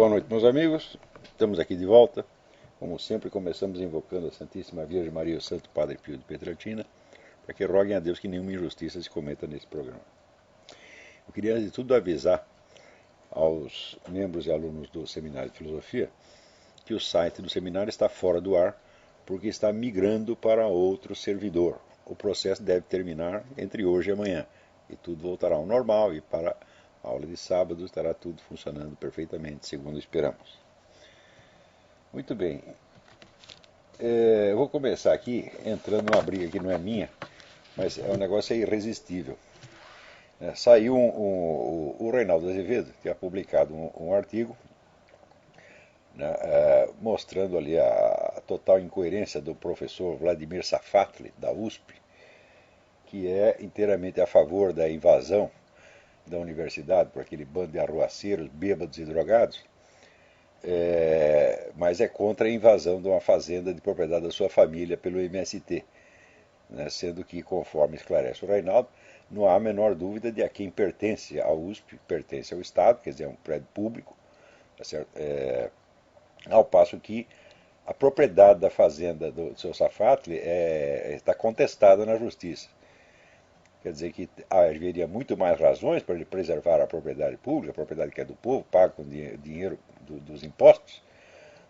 Boa noite, meus amigos. Estamos aqui de volta. Como sempre, começamos invocando a Santíssima Virgem Maria e o Santo Padre Pio de Pietrelcina, para que roguem a Deus que nenhuma injustiça se cometa nesse programa. Eu queria, antes de tudo, avisar aos membros e alunos do Seminário de Filosofia que o site do seminário está fora do ar porque está migrando para outro servidor. O processo deve terminar entre hoje e amanhã e tudo voltará ao normal, e para a aula de sábado estará tudo funcionando perfeitamente, segundo esperamos. Muito bem. Eu vou começar aqui entrando numa briga que não é minha, mas é um negócio irresistível. Saiu o Reinaldo Azevedo, que tinha publicado um artigo, né, mostrando ali a total incoerência do professor Vladimir Safatli, da USP, que é inteiramente a favor da invasão da universidade por aquele bando de arruaceiros, bêbados e drogados, mas é contra a invasão de uma fazenda de propriedade da sua família pelo MST, né, sendo que, conforme esclarece o Reinaldo, não há a menor dúvida de a quem pertence a USP, pertence ao Estado, quer dizer, é um prédio público, tá certo? Ao passo que a propriedade da fazenda do seu Safatli está contestada na justiça. Quer dizer que haveria muito mais razões para ele preservar a propriedade pública, a propriedade que é do povo, paga com dinheiro dos impostos,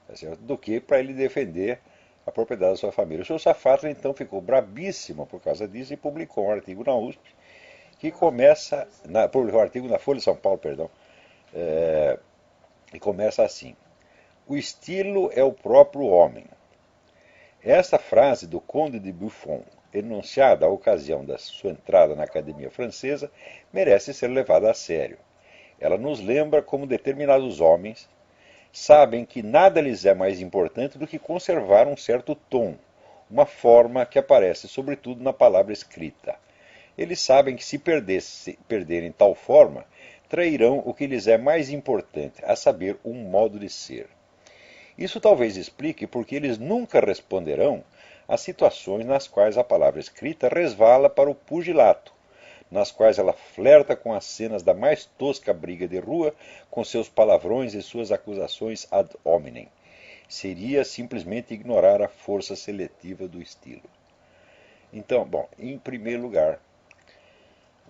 tá certo? Do que para ele defender a propriedade da sua família. O seu Safatli, então, ficou brabíssimo por causa disso e publicou um artigo na USP que começa, publicou um artigo na Folha de São Paulo, perdão, e começa assim: o estilo é o próprio homem. Esta frase do Conde de Buffon, enunciada à ocasião da sua entrada na Academia Francesa, merece ser levada a sério. Ela nos lembra como determinados homens sabem que nada lhes é mais importante do que conservar um certo tom, uma forma que aparece sobretudo na palavra escrita. Eles sabem que se perderem tal forma, trairão o que lhes é mais importante, a saber, um modo de ser. Isso talvez explique porque eles nunca responderão às situações nas quais a palavra escrita resvala para o pugilato, nas quais ela flerta com as cenas da mais tosca briga de rua, com seus palavrões e suas acusações ad hominem. Seria simplesmente ignorar a força seletiva do estilo. Então, bom, em primeiro lugar,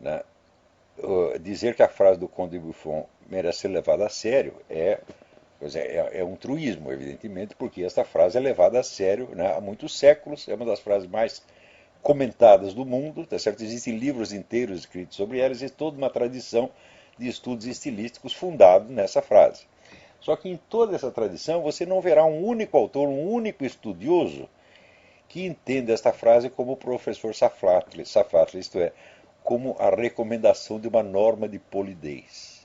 né, dizer que a frase do Conde de Buffon merece ser levada a sério é um truísmo, evidentemente, porque esta frase é levada a sério, né, há muitos séculos, é uma das frases mais comentadas do mundo, tá certo? Existem livros inteiros escritos sobre ela, existe toda uma tradição de estudos estilísticos fundado nessa frase. Só que em toda essa tradição você não verá um único autor, um único estudioso que entenda esta frase como o professor Safatli, isto é, como a recomendação de uma norma de polidez.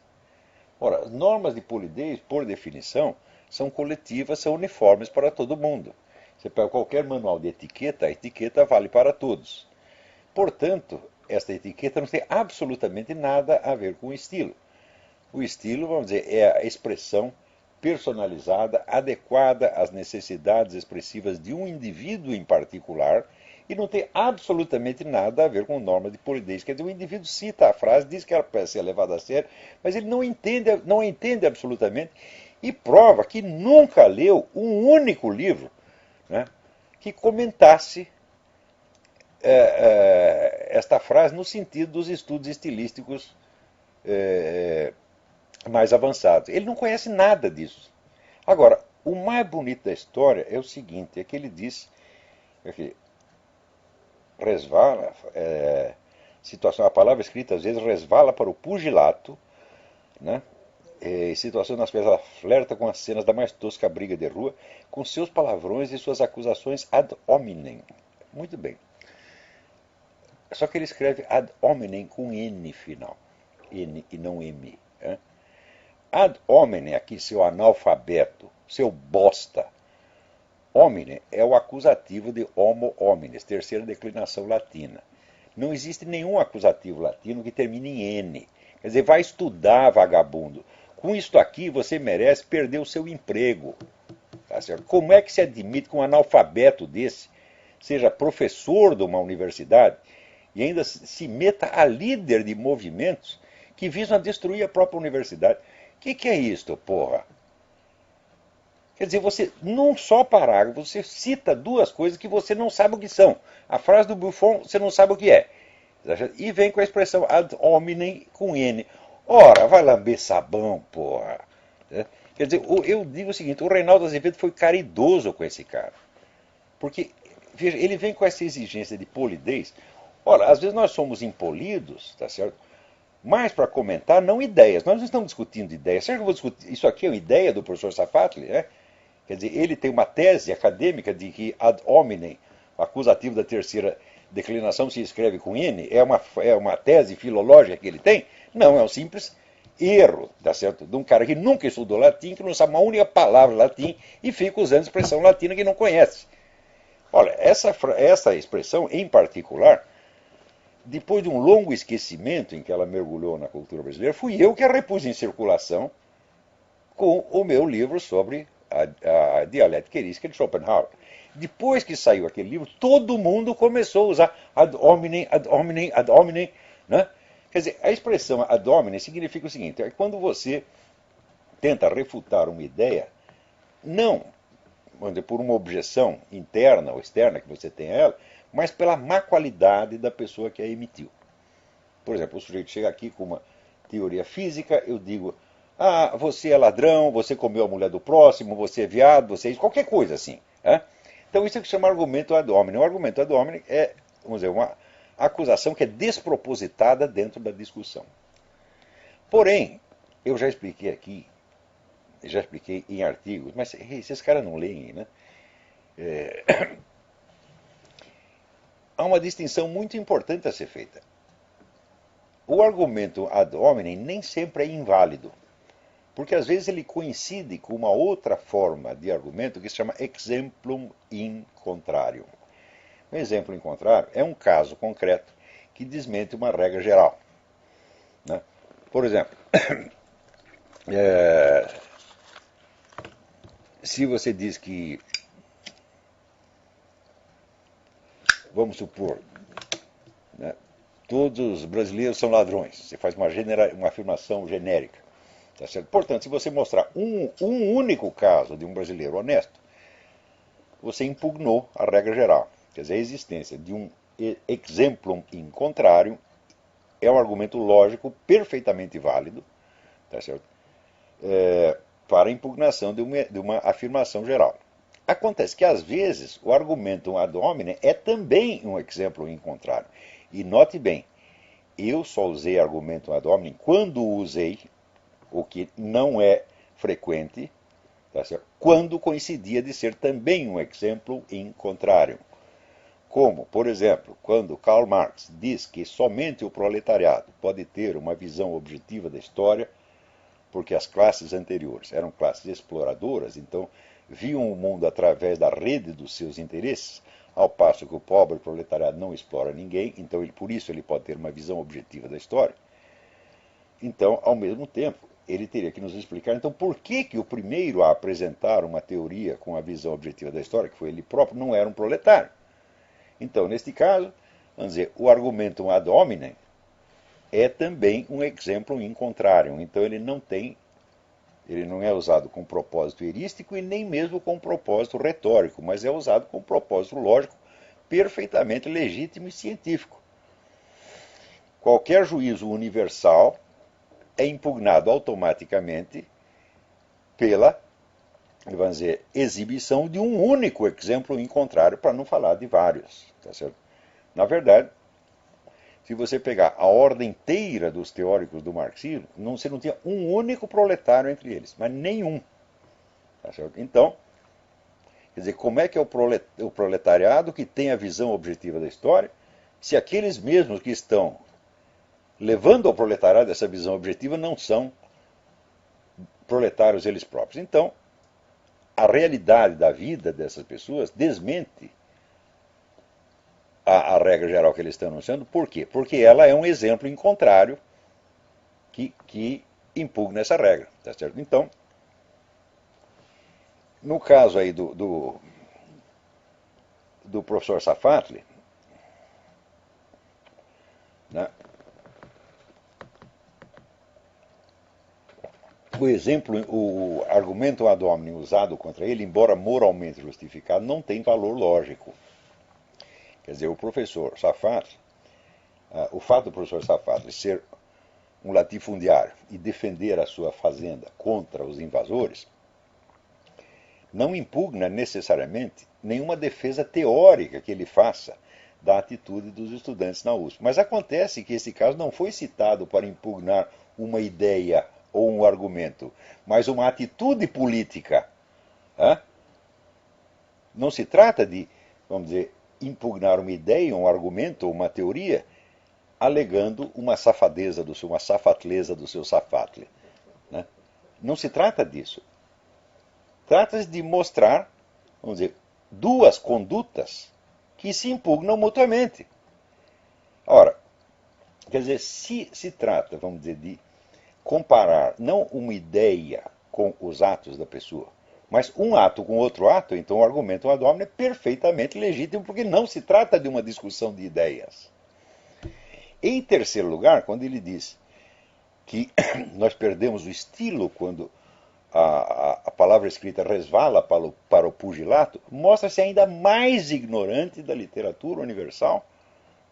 Ora, as normas de polidez, por definição, são coletivas, são uniformes para todo mundo. Você pega qualquer manual de etiqueta, a etiqueta vale para todos. Portanto, esta etiqueta não tem absolutamente nada a ver com o estilo. O estilo, vamos dizer, é a expressão personalizada, adequada às necessidades expressivas de um indivíduo em particular, e não tem absolutamente nada a ver com norma de polidez. Quer dizer, o indivíduo cita a frase, diz que ela pode ser levada a sério, mas ele não entende absolutamente e prova que nunca leu um único livro, né, que comentasse esta frase no sentido dos estudos estilísticos mais avançados. Ele não conhece nada disso. Agora, o mais bonito da história é o seguinte, é que ele diz que resvala, situação, a palavra escrita às vezes resvala para o pugilato, né? Situação nas quais ela flerta com as cenas da mais tosca briga de rua, com seus palavrões e suas acusações ad hominem. Muito bem. Só que ele escreve ad hominem com N final, N e não M. Né? Ad hominem, aqui seu analfabeto, seu bosta. Homine é o acusativo de homo homines, terceira declinação latina. Não existe nenhum acusativo latino que termine em N. Quer dizer, vai estudar, vagabundo. Com isto aqui, você merece perder o seu emprego. Tá certo? Como é que se admite que um analfabeto desse seja professor de uma universidade e ainda se meta a líder de movimentos que visam a destruir a própria universidade? O que é isto, porra? Quer dizer, você, num só parágrafo, você cita duas coisas que você não sabe o que são. A frase do Buffon, você não sabe o que é. E vem com a expressão ad hominem com N. Ora, vai lamber sabão, porra. Quer dizer, eu digo o seguinte, o Reinaldo Azevedo foi caridoso com esse cara. Porque, veja, ele vem com essa exigência de polidez. Ora, às vezes nós somos impolidos, tá certo? Mas para comentar, não ideias. Nós não estamos discutindo ideias. Será que eu vou discutir? Isso aqui é uma ideia do professor Safatli, né? Quer dizer, ele tem uma tese acadêmica de que ad hominem, acusativo da terceira declinação, se escreve com N, é uma tese filológica que ele tem? Não, é um simples erro, tá certo? De um cara que nunca estudou latim, que não sabe uma única palavra latim e fica usando expressão latina que não conhece. Olha, essa expressão em particular, depois de um longo esquecimento em que ela mergulhou na cultura brasileira, fui eu que a repus em circulação com o meu livro sobre a dialética erística de Schopenhauer. Depois que saiu aquele livro, todo mundo começou a usar ad hominem, ad hominem, ad hominem. Né? Quer dizer, a expressão ad hominem significa o seguinte, é quando você tenta refutar uma ideia, não vamos dizer, por uma objeção interna ou externa que você tem a ela, mas pela má qualidade da pessoa que a emitiu. Por exemplo, o sujeito chega aqui com uma teoria física, eu digo, ah, você é ladrão, você comeu a mulher do próximo, você é viado, você é isso, qualquer coisa assim. Né? Então isso é que se chama argumento ad hominem. O argumento ad hominem é, vamos dizer, uma acusação que é despropositada dentro da discussão. Porém, eu já expliquei aqui, já expliquei em artigos, mas esses caras não leem, né? Há uma distinção muito importante a ser feita. O argumento ad hominem nem sempre é inválido, porque às vezes ele coincide com uma outra forma de argumento que se chama exemplum in contrarium. Um exemplo in contrarium é um caso concreto que desmente uma regra geral. Né? Por exemplo, se você diz que, vamos supor, né, todos os brasileiros são ladrões, você faz uma afirmação genérica. Tá certo? Portanto, se você mostrar um único caso de um brasileiro honesto, você impugnou a regra geral. Quer dizer, a existência de um exemplum in contrarium é um argumento lógico perfeitamente válido, tá certo? Para a impugnação de uma afirmação geral. Acontece que, às vezes, o argumento ad hominem é também um exemplo in contrarium. E note bem, eu só usei argumento ad hominem quando usei, o que não é frequente, tá certo? Quando coincidia de ser também um exemplo in contrarium. Como, por exemplo, quando Karl Marx diz que somente o proletariado pode ter uma visão objetiva da história, porque as classes anteriores eram classes exploradoras, então viam o mundo através da rede dos seus interesses, ao passo que o pobre proletariado não explora ninguém, então por isso ele pode ter uma visão objetiva da história. Então, ao mesmo tempo, ele teria que nos explicar, então, por que o primeiro a apresentar uma teoria com a visão objetiva da história, que foi ele próprio, não era um proletário. Então, neste caso, vamos dizer, o argumento ad hominem é também um exemplo in contrarium. Então, ele não é usado com propósito erístico e nem mesmo com propósito retórico, mas é usado com propósito lógico perfeitamente legítimo e científico. Qualquer juízo universal é impugnado automaticamente pela, vamos dizer, exibição de um único exemplo in contrario, para não falar de vários. Tá certo? Na verdade, se você pegar a ordem inteira dos teóricos do marxismo, você não tinha um único proletário entre eles, mas nenhum. Tá certo? Então, quer dizer, como é que é o proletariado que tem a visão objetiva da história, se aqueles mesmos que estão levando ao proletariado essa visão objetiva não são proletários eles próprios. Então, a realidade da vida dessas pessoas desmente a regra geral que eles estão anunciando. Por quê? Porque ela é um exemplo em contrário que impugna essa regra. Tá certo? Então, no caso aí do professor Safatli, né, o exemplo, o argumento ad hominem usado contra ele, embora moralmente justificado, não tem valor lógico. Quer dizer, o professor Safad, o fato do professor Safad ser um latifundiário e defender a sua fazenda contra os invasores, não impugna necessariamente nenhuma defesa teórica que ele faça da atitude dos estudantes na USP. Mas acontece que esse caso não foi citado para impugnar uma ideia ou um argumento, mas uma atitude política. Não se trata de, vamos dizer, impugnar uma ideia, um argumento ou uma teoria, alegando uma safadeza do seu, uma safatleza do seu safatle. Não se trata disso. Trata-se de mostrar, vamos dizer, duas condutas que se impugnam mutuamente. Ora, quer dizer, se trata, vamos dizer, de comparar não uma ideia com os atos da pessoa, mas um ato com outro ato, então o argumento ad hominem é perfeitamente legítimo, porque não se trata de uma discussão de ideias. Em terceiro lugar, quando ele diz que nós perdemos o estilo quando a palavra escrita resvala para o pugilato, mostra-se ainda mais ignorante da literatura universal,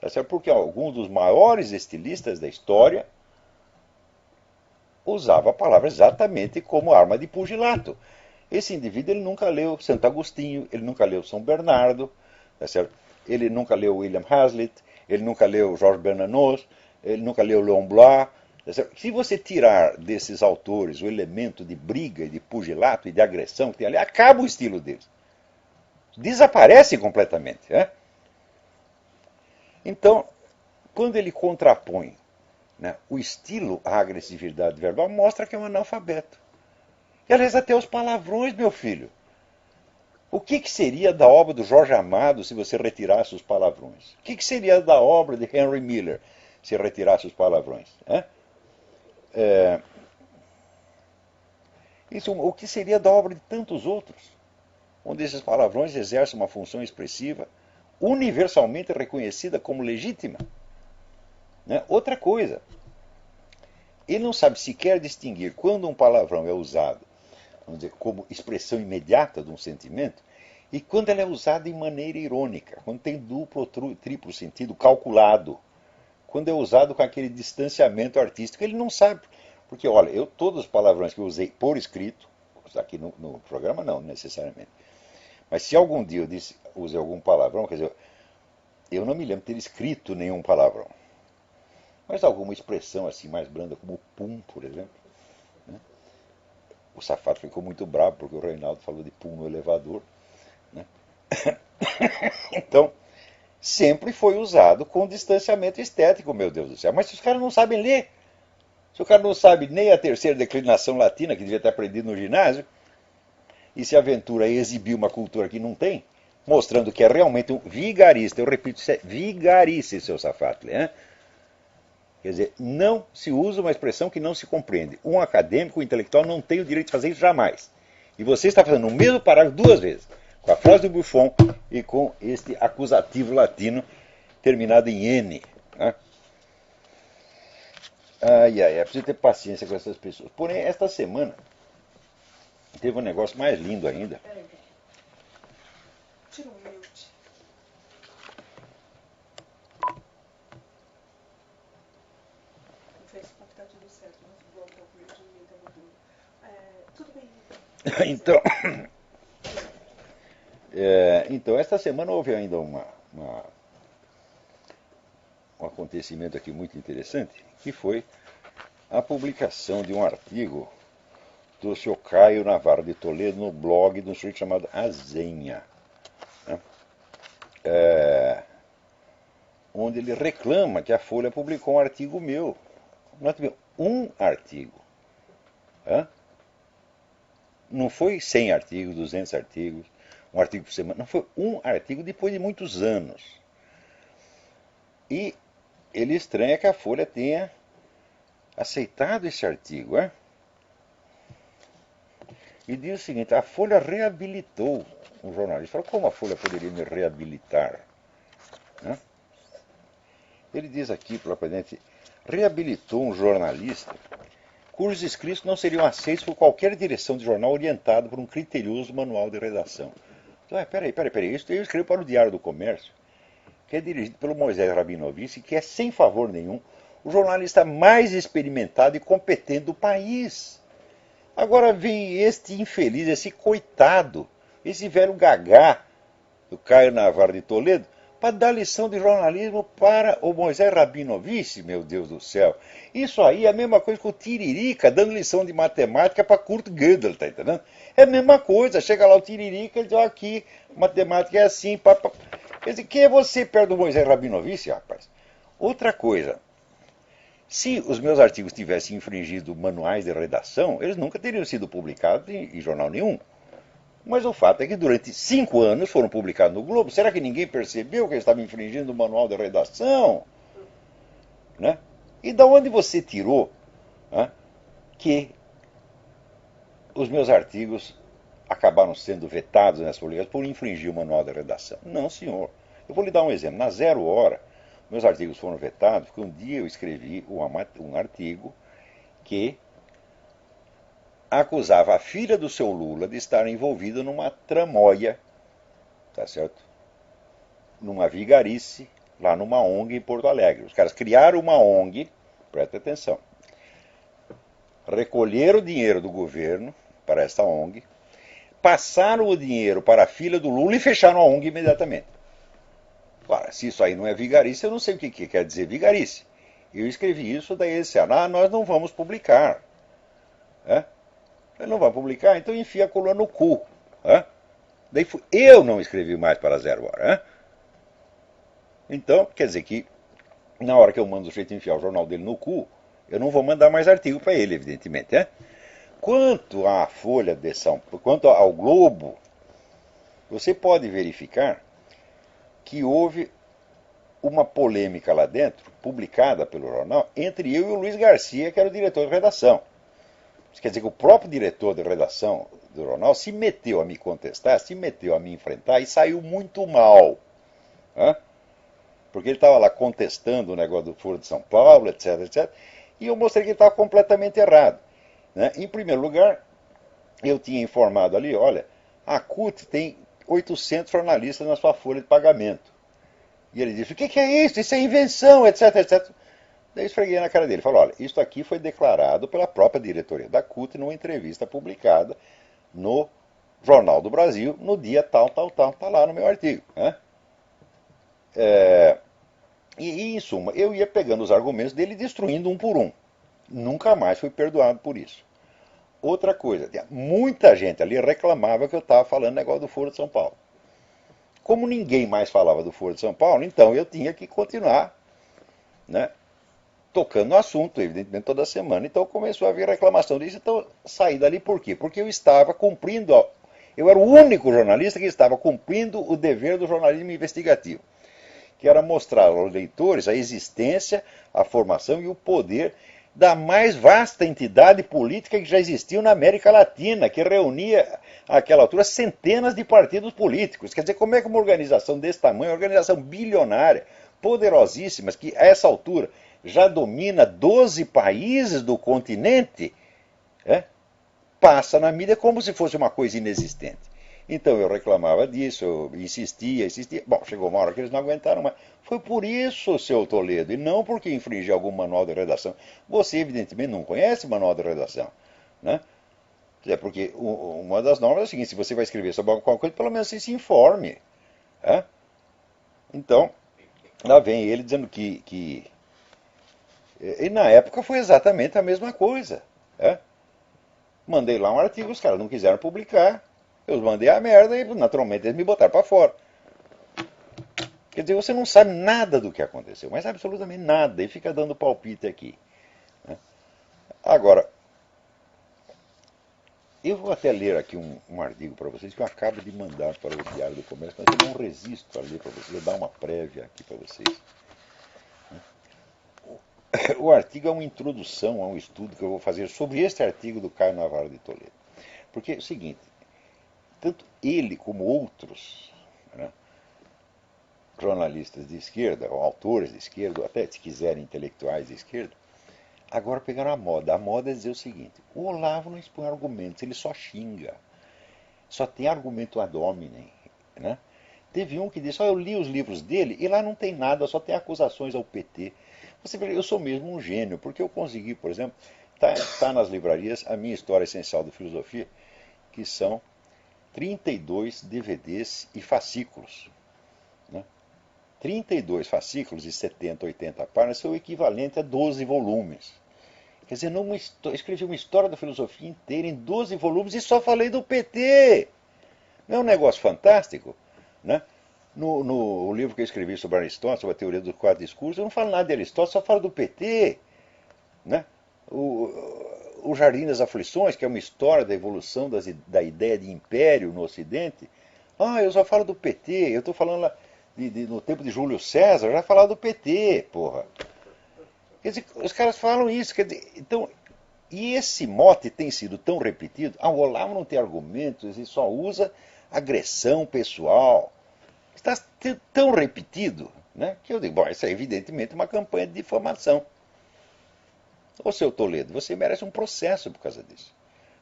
tá certo? Porque alguns dos maiores estilistas da história usava a palavra exatamente como arma de pugilato. Esse indivíduo ele nunca leu Santo Agostinho, ele nunca leu São Bernardo, tá certo? Ele nunca leu William Hazlitt, ele nunca leu Georges Bernanos, ele nunca leu Leon Blois. Tá certo? Se você tirar desses autores o elemento de briga, de pugilato e de agressão que tem ali, acaba o estilo deles. Desaparece completamente. Então, quando ele contrapõe o estilo à agressividade verbal, mostra que é um analfabeto. E, aliás, até os palavrões, meu filho. O que seria da obra do Jorge Amado se você retirasse os palavrões? O que seria da obra de Henry Miller se retirasse os palavrões? O que seria da obra de tantos outros, onde esses palavrões exercem uma função expressiva universalmente reconhecida como legítima? Outra coisa, ele não sabe sequer distinguir quando um palavrão é usado, vamos dizer, como expressão imediata de um sentimento, e quando ela é usada de maneira irônica, quando tem duplo ou triplo sentido calculado, quando é usado com aquele distanciamento artístico. Ele não sabe. Porque, olha, todos os palavrões que eu usei por escrito, aqui no programa não necessariamente, mas se algum dia eu usei algum palavrão, quer dizer, eu não me lembro de ter escrito nenhum palavrão. Mas alguma expressão assim mais branda, como pum, por exemplo. O Safado ficou muito bravo porque o Reinaldo falou de pum no elevador. Então, sempre foi usado com distanciamento estético, meu Deus do céu. Mas se os caras não sabem ler, se o cara não sabe nem a terceira declinação latina, que devia ter aprendido no ginásio, e se aventura a exibir uma cultura que não tem, mostrando que é realmente um vigarista. Eu repito, isso é vigarice, seu Safatle. Quer dizer, não se usa uma expressão que não se compreende. Um acadêmico, um intelectual, não tem o direito de fazer isso jamais. E você está fazendo o mesmo parágrafo duas vezes, com a frase do Buffon e com este acusativo latino terminado em N. É preciso ter paciência com essas pessoas. Porém, esta semana teve um negócio mais lindo ainda. Tira um mute. No Facebook tá tudo certo, no blog tá por ninguém tá mudando. Tudo bem. Então, esta semana houve ainda um acontecimento aqui muito interessante, que foi a publicação de um artigo do Sr. Caio Navarro de Toledo no blog de um sujeito chamado Azenha, onde ele reclama que a Folha publicou um artigo meu. Um artigo. Não foi 100 artigos, 200 artigos, um artigo por semana. Não, foi um artigo depois de muitos anos. E ele estranha que a Folha tenha aceitado esse artigo. E diz o seguinte: a Folha reabilitou um jornalista. Fala, como a Folha poderia me reabilitar? Ele diz aqui, propriamente, reabilitou um jornalista cujos escritos não seriam aceitos por qualquer direção de jornal orientado por um criterioso manual de redação. Então, peraí, isso eu escrevo para o Diário do Comércio, que é dirigido pelo Moisés Rabinovich, que é, sem favor nenhum, o jornalista mais experimentado e competente do país. Agora vem este infeliz, esse coitado, esse velho gagá do Caio Navarro de Toledo, para dar lição de jornalismo para o Moisés Rabinovich, meu Deus do céu. Isso aí é a mesma coisa que o Tiririca dando lição de matemática para Kurt Gödel, tá entendendo? É a mesma coisa, chega lá o Tiririca e diz, ó, aqui, matemática é assim, papá. Quer dizer, quem é você perto do Moisés Rabinovich, rapaz? Outra coisa, se os meus artigos tivessem infringido manuais de redação, eles nunca teriam sido publicados em jornal nenhum. Mas o fato é que durante 5 anos foram publicados no Globo. Será que ninguém percebeu que eles estavam infringindo o manual de redação? Né? E da onde você tirou, né, que os meus artigos acabaram sendo vetados nessa publicação por infringir o manual de redação? Não, senhor. Eu vou lhe dar um exemplo. Na Zero Hora, meus artigos foram vetados porque um dia eu escrevi um artigo que acusava a filha do seu Lula de estar envolvida numa tramóia, tá certo? Numa vigarice, lá numa ONG em Porto Alegre. Os caras criaram uma ONG, presta atenção, recolheram o dinheiro do governo para essa ONG, passaram o dinheiro para a filha do Lula e fecharam a ONG imediatamente. Claro, se isso aí não é vigarice, eu não sei o que quer dizer vigarice. Eu escrevi isso, daí eles disseram, nós não vamos publicar. Ele não vai publicar, então enfia a coluna no cu. Daí eu não escrevi mais para a Zero Hora. Então, quer dizer que na hora que eu mando o sujeito enfiar o jornal dele no cu, eu não vou mandar mais artigo para ele, evidentemente. Quanto à Folha de São Paulo, quanto ao Globo, você pode verificar que houve uma polêmica lá dentro, publicada pelo jornal, entre eu e o Luiz Garcia, que era o diretor de redação. Isso quer dizer que o próprio diretor de redação do jornal se meteu a me contestar, se meteu a me enfrentar e saiu muito mal. Porque ele estava lá contestando o negócio do Foro de São Paulo, etc, etc. E eu mostrei que ele estava completamente errado. Em primeiro lugar, eu tinha informado ali, olha, a CUT tem 800 jornalistas na sua folha de pagamento. E ele disse, o que é isso? Isso é invenção, etc, etc. Daí eu esfreguei na cara dele. Falou, olha, isso aqui foi declarado pela própria diretoria da CUT numa entrevista publicada no Jornal do Brasil, no dia tal, tá lá no meu artigo. E, em suma, eu ia pegando os argumentos dele e destruindo um por um. Nunca mais fui perdoado por isso. Outra coisa, muita gente ali reclamava que eu estava falando negócio do Foro de São Paulo. Como ninguém mais falava do Foro de São Paulo, então eu tinha que continuar, tocando no assunto, evidentemente, toda semana. Então começou a haver reclamação disso. Então saí dali por quê? Porque eu estava cumprindo, eu era o único jornalista que estava cumprindo o dever do jornalismo investigativo, que era mostrar aos leitores a existência, a formação e o poder da mais vasta entidade política que já existiu na América Latina, que reunia, àquela altura, centenas de partidos políticos. Quer dizer, como é que uma organização desse tamanho, uma organização bilionária, poderosíssima, que a essa altura já domina 12 países do continente, passa na mídia como se fosse uma coisa inexistente. Então eu reclamava disso, eu insistia. Bom, chegou uma hora que eles não aguentaram mais. Foi por isso, seu Toledo, e não porque infringiu algum manual de redação. Você, evidentemente, não conhece manual de redação. É porque uma das normas é o seguinte, se você vai escrever sobre alguma coisa, pelo menos você se informe. Então, lá vem ele dizendo que... E na época foi exatamente a mesma coisa. Mandei lá um artigo, os caras não quiseram publicar. Eu mandei a merda e, naturalmente, eles me botaram para fora. Quer dizer, você não sabe nada do que aconteceu, mas absolutamente nada, e fica dando palpite aqui. Agora, eu vou até ler aqui um artigo para vocês que eu acabo de mandar para o Diário do Comércio, mas eu não resisto a ler para vocês, vou dar uma prévia aqui para vocês. O artigo é uma introdução a um estudo que eu vou fazer sobre este artigo do Caio Navarro de Toledo. Porque é o seguinte, tanto ele como outros jornalistas de esquerda, ou autores de esquerda, ou até, se quiserem, intelectuais de esquerda, Agora pegaram a moda. A moda é dizer o seguinte: o Olavo não expõe argumentos, ele só xinga. Só tem argumento ad hominem, né? Teve um que disse: eu li os livros dele e lá não tem nada, só tem acusações ao PT. Você vê, eu sou mesmo um gênio, porque eu consegui, por exemplo, tá nas livrarias a minha história essencial de filosofia, que são 32 DVDs e fascículos. Né? 32 fascículos e 70, 80 páginas são o equivalente a 12 volumes. Quer dizer, escrevi uma história da filosofia inteira em 12 volumes e só falei do PT. Não é um negócio fantástico? Né? No livro que eu escrevi sobre Aristóteles, sobre a teoria dos quatro discursos, eu não falo nada de Aristóteles, só falo do PT. Né? O Jardim das Aflições, que é uma história da evolução da ideia de império no Ocidente. Eu só falo do PT. Eu estou falando lá no tempo de Júlio César, já falava do PT, porra. Quer dizer, os caras falam isso. Quer dizer, então, e esse mote tem sido tão repetido. O Olavo não tem argumentos, ele só usa agressão pessoal. Está tão repetido, né, que eu digo, bom, isso é evidentemente uma campanha de difamação. Ô, seu Toledo, você merece um processo por causa disso.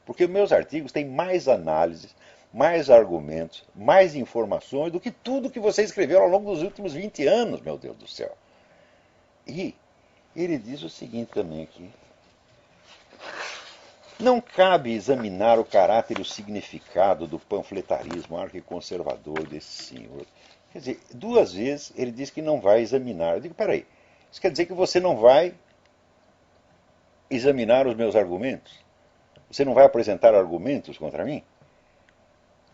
Porque meus artigos têm mais análises, mais argumentos, mais informações do que tudo que você escreveu ao longo dos últimos 20 anos, meu Deus do céu. E ele diz o seguinte também aqui: não cabe examinar o caráter e o significado do panfletarismo arquiconservador desse senhor. Quer dizer, 2 vezes ele diz que não vai examinar. Eu digo, peraí, isso quer dizer que você não vai examinar os meus argumentos? Você não vai apresentar argumentos contra mim?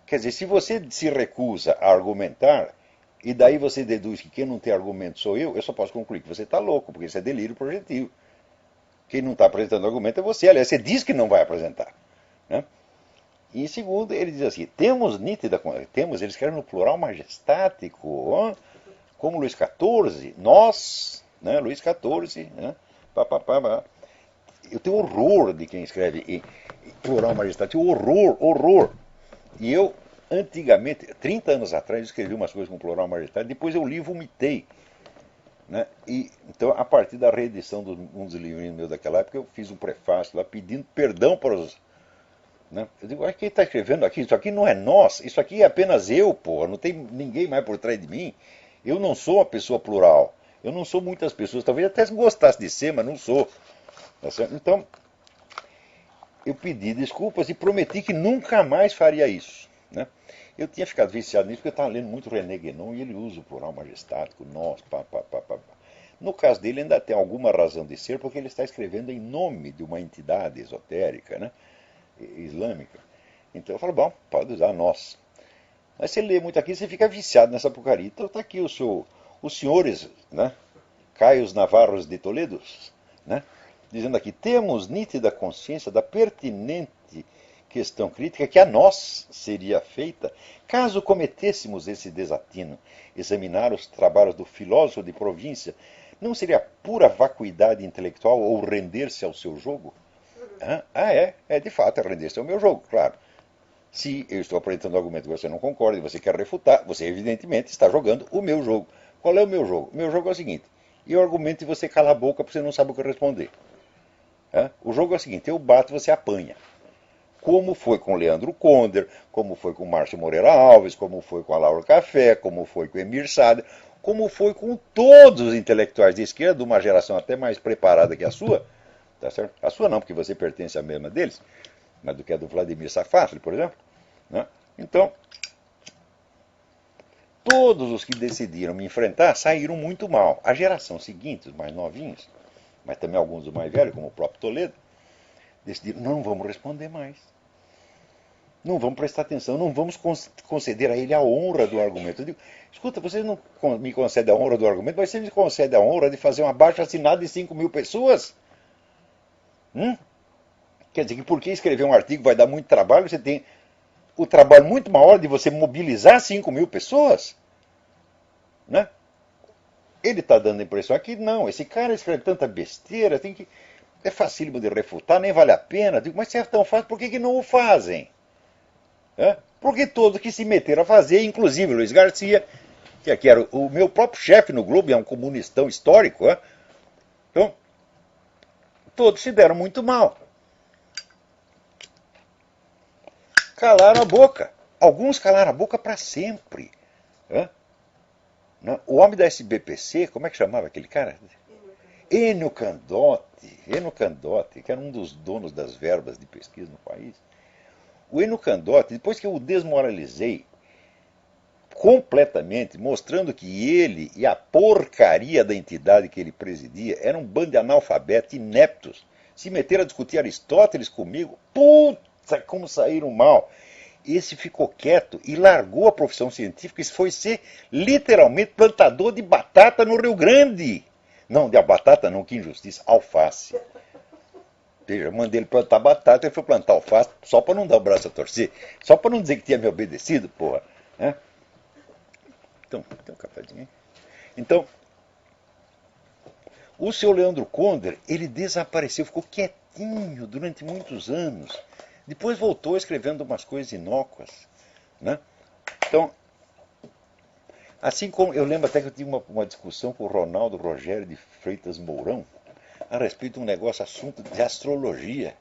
Quer dizer, se você se recusa a argumentar, e daí você deduz que quem não tem argumento sou eu só posso concluir que você está louco, porque isso é delírio projetivo. Quem não está apresentando argumento é você. Aliás, você diz que não vai apresentar. Né? E em segundo, ele diz assim: temos, eles querem no plural majestático, como Luís XIV, nós, né, Luís XIV, né, eu tenho horror de quem escreve em plural majestático, horror. E eu, antigamente, 30 anos atrás, escrevi umas coisas com plural majestático, depois eu li e vomitei. Né? E, então, a partir da reedição de um dos livrinhos meus daquela época, eu fiz um prefácio lá pedindo perdão para os... Né? Eu digo, quem está escrevendo aqui? Isso aqui não é nós, isso aqui é apenas eu, pô, não tem ninguém mais por trás de mim. Eu não sou uma pessoa plural, eu não sou muitas pessoas, talvez até gostasse de ser, mas não sou. Tá certo? Então, eu pedi desculpas e prometi que nunca mais faria isso. Né? Eu tinha ficado viciado nisso porque eu estava lendo muito René Guénon e ele usa o plural majestático, nós, No caso dele ainda tem alguma razão de ser, porque ele está escrevendo em nome de uma entidade esotérica, né, islâmica. Então eu falo, bom, pode usar nós. Mas você lê muito aqui, você fica viciado nessa porcaria. Então está aqui os senhores, né, Caios Navarros de Toledo, né, dizendo aqui: temos nítida consciência da pertinente questão crítica que a nós seria feita caso cometêssemos esse desatino. Examinar os trabalhos do filósofo de província não seria pura vacuidade intelectual ou render-se ao seu jogo? É de fato, é render-se ao meu jogo, claro. Se eu estou apresentando um argumento que você não concorda e você quer refutar, você evidentemente está jogando o meu jogo. Qual é o meu jogo? O meu jogo é o seguinte: eu argumento e você cala a boca porque você não sabe o que responder. O jogo é o seguinte: eu bato e você apanha. Como foi com Leandro Conder, como foi com Márcio Moreira Alves, como foi com a Laura Café, como foi com Emir Sader, como foi com todos os intelectuais de esquerda, de uma geração até mais preparada que a sua. Tá certo? A sua não, porque você pertence à mesma deles, mas do que a do Vladimir Safatli, por exemplo. Né? Então, todos os que decidiram me enfrentar saíram muito mal. A geração seguinte, os mais novinhos, mas também alguns dos mais velhos, como o próprio Toledo, decidiram: não vamos responder mais. Não vamos prestar atenção, não vamos conceder a ele a honra do argumento. Eu digo: escuta, você não me concede a honra do argumento, mas você me concede a honra de fazer uma abaixo-assinado de 5.000 pessoas? Quer dizer que porque escrever um artigo vai dar muito trabalho, você tem o trabalho muito maior de você mobilizar 5.000 pessoas? Né? Ele está dando a impressão aqui: não, esse cara escreve tanta besteira, é facílimo de refutar, nem vale a pena. Digo: mas se é tão fácil, por que não o fazem? Porque todos que se meteram a fazer, inclusive Luiz Garcia, que aqui era o meu próprio chefe no Globo, é um comunistão histórico. Então, todos se deram muito mal. Calaram a boca. Alguns calaram a boca para sempre. O homem da SBPC, como é que chamava aquele cara? Enio Candotti, que era um dos donos das verbas de pesquisa no país. O Enio Candotti, depois que eu o desmoralizei completamente, mostrando que ele e a porcaria da entidade que ele presidia eram um bando de analfabetos ineptos, se meteram a discutir Aristóteles comigo, puta, como saíram mal. Esse ficou quieto e largou a profissão científica e foi ser literalmente plantador de batata no Rio Grande. Não, de batata não, que injustiça, alface. Eu mandei ele plantar batata, ele foi plantar alface só para não dar o braço a torcer, só para não dizer que tinha me obedecido, porra. Então, tem um cafezinho aí. Então, o seu Leandro Conder, ele desapareceu, ficou quietinho durante muitos anos. Depois voltou escrevendo umas coisas inócuas. Então, assim como eu lembro até que eu tive uma discussão com o Ronaldo Rogério de Freitas Mourão a respeito de um negócio, assunto de astrologia.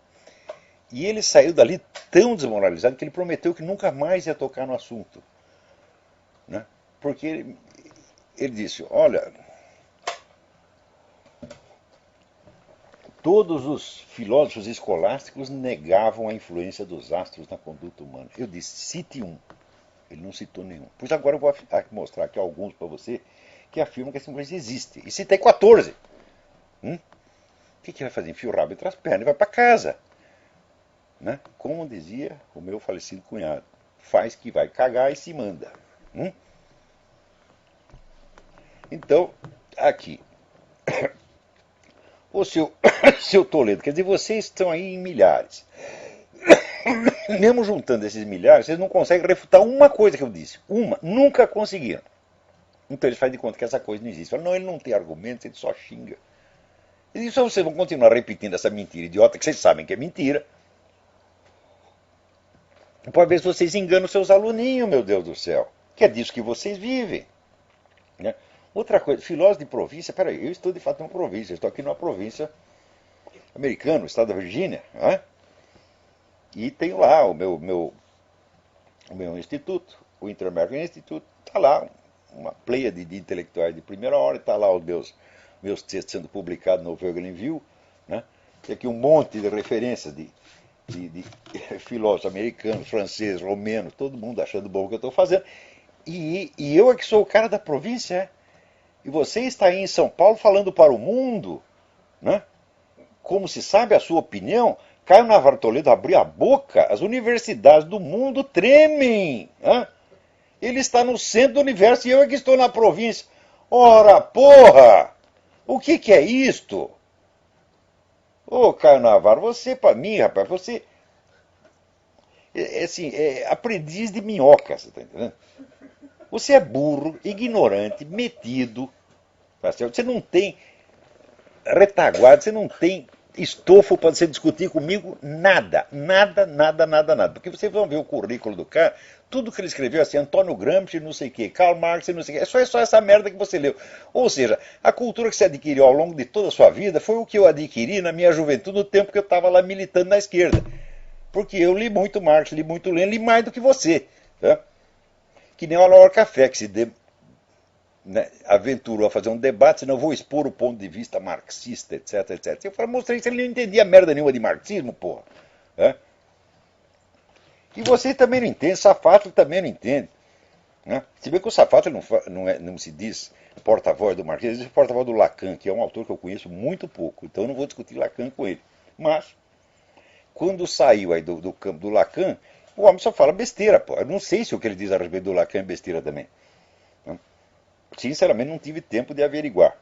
E ele saiu dali tão desmoralizado que ele prometeu que nunca mais ia tocar no assunto. Porque ele disse, olha, todos os filósofos escolásticos negavam a influência dos astros na conduta humana. Eu disse, cite um. Ele não citou nenhum. Pois agora eu vou mostrar aqui alguns para você que afirmam que essa influência existe. E citei 14. O que vai fazer? Enfia o rabo entre as pernas e vai para casa. Como dizia o meu falecido cunhado, faz que vai cagar e se manda. Então, aqui, o seu Toledo, quer dizer, vocês estão aí em milhares. Mesmo juntando esses milhares, vocês não conseguem refutar uma coisa que eu disse. Nunca conseguiram. Então eles fazem de conta que essa coisa não existe. Falam, não, ele não tem argumentos, ele só xinga. E isso vocês vão continuar repetindo essa mentira idiota, que vocês sabem que é mentira. Pode ver se vocês enganam seus aluninhos, meu Deus do céu. Que é disso que vocês vivem. Outra coisa, filósofo de província, peraí, eu estou de fato numa província, eu estou aqui numa província americana, no estado da Virgínia, e tenho lá o meu instituto, o Inter-American Institute, está lá, uma pleia de intelectuais de primeira hora, está lá os meus textos sendo publicados no Voegelin View, tem aqui um monte de referências de filósofos americanos, franceses, romenos, todo mundo achando bom o que eu estou fazendo, e eu é que sou o cara da província, E você está aí em São Paulo falando para o mundo, como se sabe a sua opinião. Caio Navarro Toledo abriu a boca, as universidades do mundo tremem. Ele está no centro do universo e eu é que estou na província. Ora, porra! O que é isto? Ô, Caio Navarro, você para mim, rapaz, você é aprendiz de minhoca, você está entendendo? Você é burro, ignorante, metido, tá certo? Você não tem retaguarda, você não tem estofo para você discutir comigo nada. Porque vocês vão ver o currículo do cara, tudo que ele escreveu assim, Antônio Gramsci, não sei o quê, Karl Marx, não sei o quê, é só essa merda que você leu. Ou seja, a cultura que você adquiriu ao longo de toda a sua vida foi o que eu adquiri na minha juventude, no tempo que eu estava lá militando na esquerda. Porque eu li muito Marx, li muito Lenin, li mais do que você. Tá? Que nem o Alaor Café, que se aventurou a fazer um debate, senão eu vou expor o ponto de vista marxista, etc, etc. Eu falei, mostrei que ele não entendia merda nenhuma de marxismo, porra. E você também não entende, Safatli também não entende. Se bem que o Safatli não se diz porta-voz do marxismo, ele diz porta-voz do Lacan, que é um autor que eu conheço muito pouco, então eu não vou discutir Lacan com ele. Mas, quando saiu aí do campo do Lacan, o homem só fala besteira, pô. Eu não sei se o que ele diz a respeito do Lacan é besteira também. Sinceramente, não tive tempo de averiguar.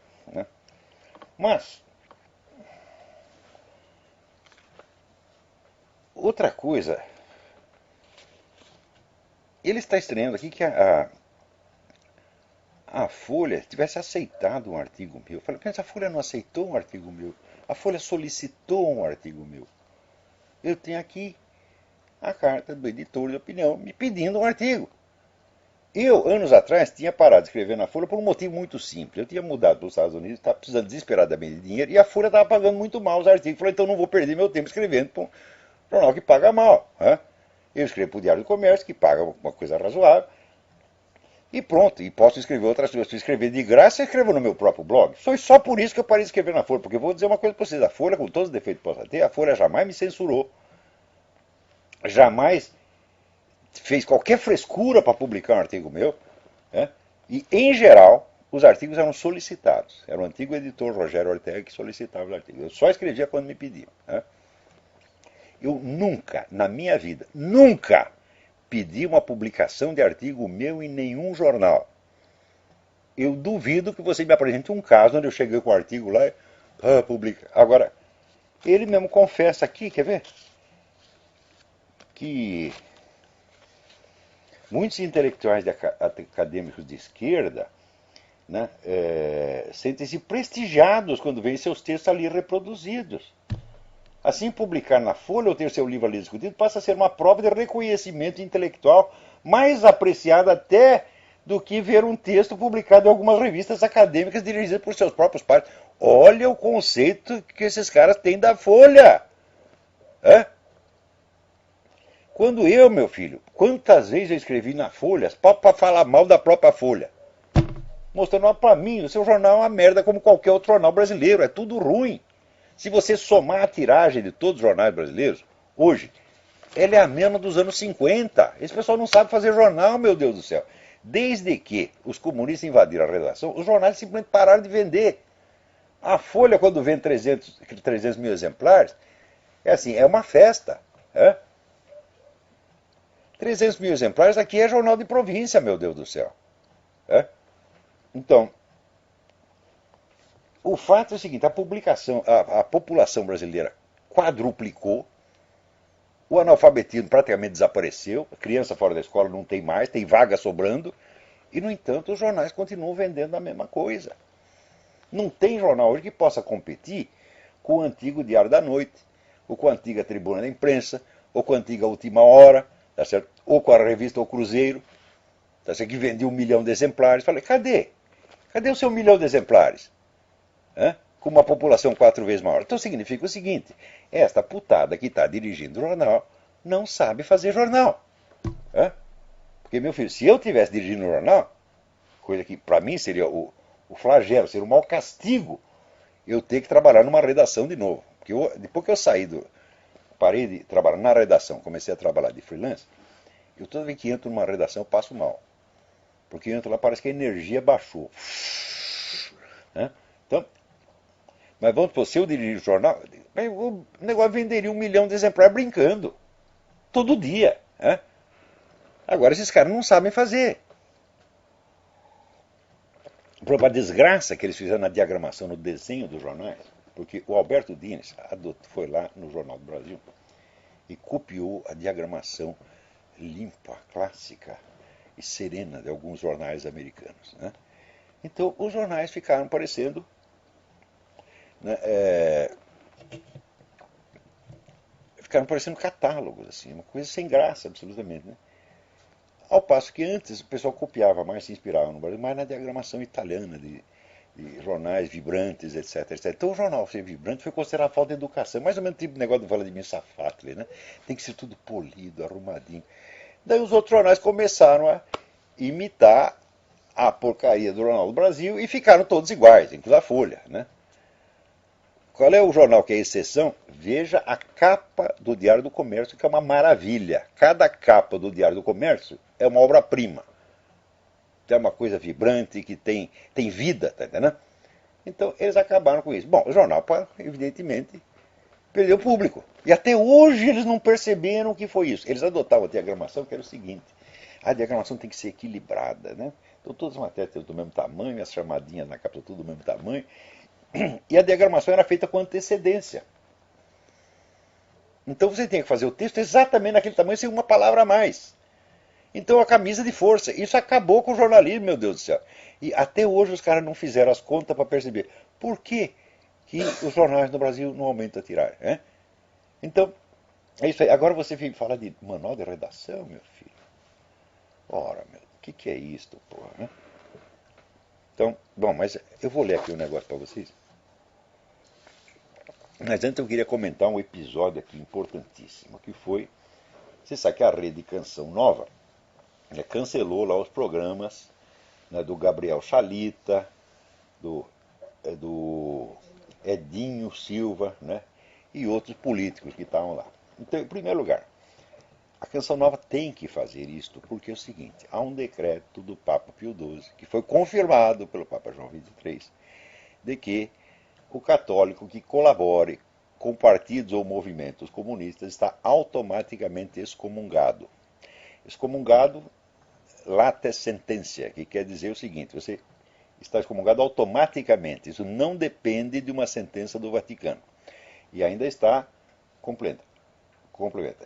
Mas, outra coisa, ele está estranhando aqui que a Folha tivesse aceitado um artigo meu. Eu falei, mas a Folha não aceitou um artigo meu. A Folha solicitou um artigo meu. Eu tenho aqui a carta do editor de opinião me pedindo um artigo. Eu, anos atrás, tinha parado de escrever na Folha por um motivo muito simples. Eu tinha mudado para os Estados Unidos, estava precisando desesperadamente de dinheiro, e a Folha estava pagando muito mal os artigos. Falei, então não vou perder meu tempo escrevendo para um jornal que paga mal. Né? Eu escrevo para o Diário do Comércio, que paga uma coisa razoável, e pronto. E posso escrever outras coisas. Se escrever de graça, eu escrevo no meu próprio blog. Foi só por isso que eu parei de escrever na Folha, porque eu vou dizer uma coisa para vocês. A Folha, com todos os defeitos que possa ter, a Folha jamais me censurou. Jamais fez qualquer frescura para publicar um artigo meu. Né? E, em geral, os artigos eram solicitados. Era o antigo editor Rogério Ortega que solicitava os artigos. Eu só escrevia quando me pediam. Né? Eu nunca, na minha vida, nunca pedi uma publicação de artigo meu em nenhum jornal. Eu duvido que você me apresente um caso onde eu cheguei com um artigo lá e publica. Agora, ele mesmo confessa aqui, quer ver? Que muitos intelectuais acadêmicos de esquerda, né, sentem-se prestigiados quando veem seus textos ali reproduzidos. Assim, publicar na Folha ou ter seu livro ali discutido passa a ser uma prova de reconhecimento intelectual mais apreciada até do que ver um texto publicado em algumas revistas acadêmicas dirigidas por seus próprios pares. Olha o conceito que esses caras têm da Folha. Quando eu, meu filho, quantas vezes eu escrevi na Folha para falar mal da própria Folha? Mostrando para mim, o seu jornal é uma merda como qualquer outro jornal brasileiro, é tudo ruim. Se você somar a tiragem de todos os jornais brasileiros, hoje, ela é a mesma dos anos 50. Esse pessoal não sabe fazer jornal, meu Deus do céu. Desde que os comunistas invadiram a redação, os jornais simplesmente pararam de vender. A Folha, quando vende 300 mil exemplares, é assim, é uma festa. 300 mil exemplares aqui é jornal de província, meu Deus do céu. Então, o fato é o seguinte, a população brasileira quadruplicou, o analfabetismo praticamente desapareceu, a criança fora da escola não tem mais, tem vaga sobrando, e, no entanto, os jornais continuam vendendo a mesma coisa. Não tem jornal hoje que possa competir com o antigo Diário da Noite, ou com a antiga Tribuna da Imprensa, ou com a antiga Última Hora, tá certo? Ou com a revista O Cruzeiro, tá certo? Que vendia 1 milhão de exemplares. Falei, cadê? Cadê o seu 1 milhão de exemplares? Com uma população 4 vezes maior. Então significa o seguinte, esta putada que está dirigindo o jornal não sabe fazer jornal. Porque, meu filho, se eu estivesse dirigindo o jornal, coisa que para mim seria o flagelo, seria o mau castigo, eu ter que trabalhar numa redação de novo. Porque depois que eu parei de trabalhar na redação, comecei a trabalhar de freelance, eu toda vez que entro numa redação eu passo mal. Porque eu entro lá, parece que a energia baixou. Então, mas vamos supor, se eu dirigir o jornal, o negócio venderia 1 milhão de exemplares brincando. Todo dia. Agora esses caras não sabem fazer. Por desgraça que eles fizeram na diagramação, no desenho dos jornais, porque o Alberto Dines foi lá no Jornal do Brasil e copiou a diagramação limpa, clássica e serena de alguns jornais americanos. Então os jornais ficaram parecendo catálogos, assim, uma coisa sem graça, absolutamente. Ao passo que antes o pessoal copiava mais, se inspirava no Brasil, mais na diagramação italiana de jornais vibrantes, etc, etc. Então o jornal ser vibrante foi considerado falta de educação, mais ou menos tipo negócio do Vladimir Safatli, Tem que ser tudo polido, arrumadinho. Daí os outros jornais começaram a imitar a porcaria do Jornal do Brasil e ficaram todos iguais, inclusive a Folha, Qual é o jornal que é exceção? Veja a capa do Diário do Comércio, que é uma maravilha. Cada capa do Diário do Comércio é uma obra-prima. É uma coisa vibrante, que tem vida, tá entendendo? Então, eles acabaram com isso. Bom, o jornal, evidentemente, perdeu público. E até hoje eles não perceberam o que foi isso. Eles adotavam a diagramação, que era o seguinte. A diagramação tem que ser equilibrada, Então, todas as matérias têm do mesmo tamanho, as chamadinhas na capa tudo do mesmo tamanho. E a diagramação era feita com antecedência. Então você tem que fazer o texto exatamente naquele tamanho, sem uma palavra a mais. Então a camisa de força. Isso acabou com o jornalismo, meu Deus do céu. E até hoje os caras não fizeram as contas para perceber por que os jornais no Brasil não aumentam a tiragem. Então, é isso aí. Agora você fala de manual de redação, meu filho. Ora, meu, que é isto, porra, né? Então, bom, mas eu vou ler aqui um negócio para vocês. Mas antes eu queria comentar um episódio aqui importantíssimo, que foi, você sabe que a Rede Canção Nova cancelou lá os programas, né, do Gabriel Chalita, do Edinho Silva, né, e outros políticos que estavam lá. Então, em primeiro lugar, a Canção Nova tem que fazer isto, porque é o seguinte, há um decreto do Papa Pio XII, que foi confirmado pelo Papa João XXIII, de que o católico que colabore com partidos ou movimentos comunistas está automaticamente excomungado. Excomungado late sententia, que quer dizer o seguinte, você está excomungado automaticamente, isso não depende de uma sentença do Vaticano. E ainda está complementa,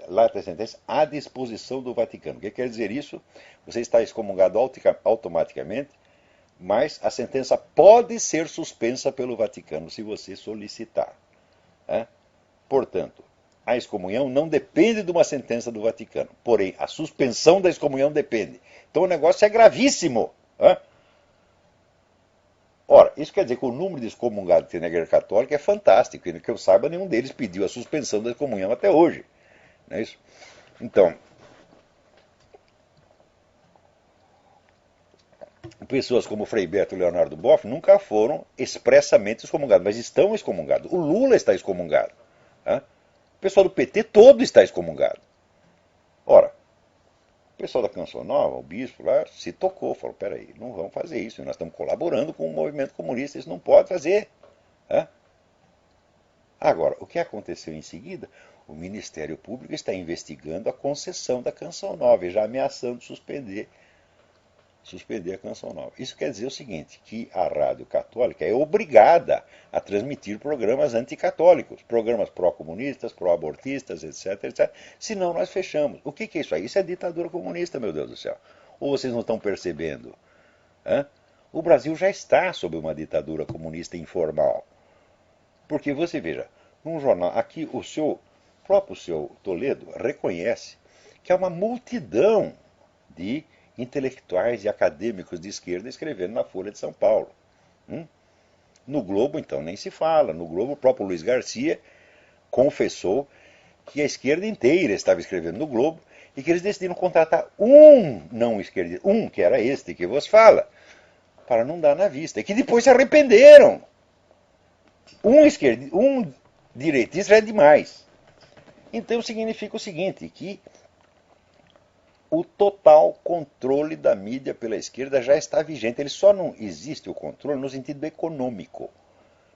late sententia à disposição do Vaticano. O que quer dizer isso? Você está excomungado automaticamente, mas a sentença pode ser suspensa pelo Vaticano se você solicitar. Portanto, a excomunhão não depende de uma sentença do Vaticano, porém, a suspensão da excomunhão depende. Então o negócio é gravíssimo. Ora, isso quer dizer que o número de excomungados que tem na Igreja Católica é fantástico, e que eu saiba, nenhum deles pediu a suspensão da excomunhão até hoje. Não é isso? Então, pessoas como Frei Beto e Leonardo Boff nunca foram expressamente excomungados, mas estão excomungados. O Lula está excomungado. O pessoal do PT todo está excomungado. Ora, o pessoal da Canção Nova, o bispo lá, se tocou, falou, peraí, não vamos fazer isso, nós estamos colaborando com o movimento comunista, isso não pode fazer. Agora, o que aconteceu em seguida? O Ministério Público está investigando a concessão da Canção Nova e já ameaçando suspender a Canção Nova. Isso quer dizer o seguinte, que a Rádio Católica é obrigada a transmitir programas anticatólicos, programas pró-comunistas, pró-abortistas, etc, etc. Senão nós fechamos. O que é isso aí? Isso é ditadura comunista, meu Deus do céu. Ou vocês não estão percebendo? O Brasil já está sob uma ditadura comunista informal. Porque você veja, num jornal, aqui o próprio seu Toledo reconhece que há uma multidão de intelectuais e acadêmicos de esquerda escrevendo na Folha de São Paulo. No Globo, então, nem se fala. No Globo, o próprio Luiz Garcia confessou que a esquerda inteira estava escrevendo no Globo e que eles decidiram contratar um não esquerdista, que era este que vos fala, para não dar na vista. E que depois se arrependeram. Um direitista é demais. Então significa o seguinte, que o total controle da mídia pela esquerda já está vigente. Ele só não existe o controle no sentido econômico.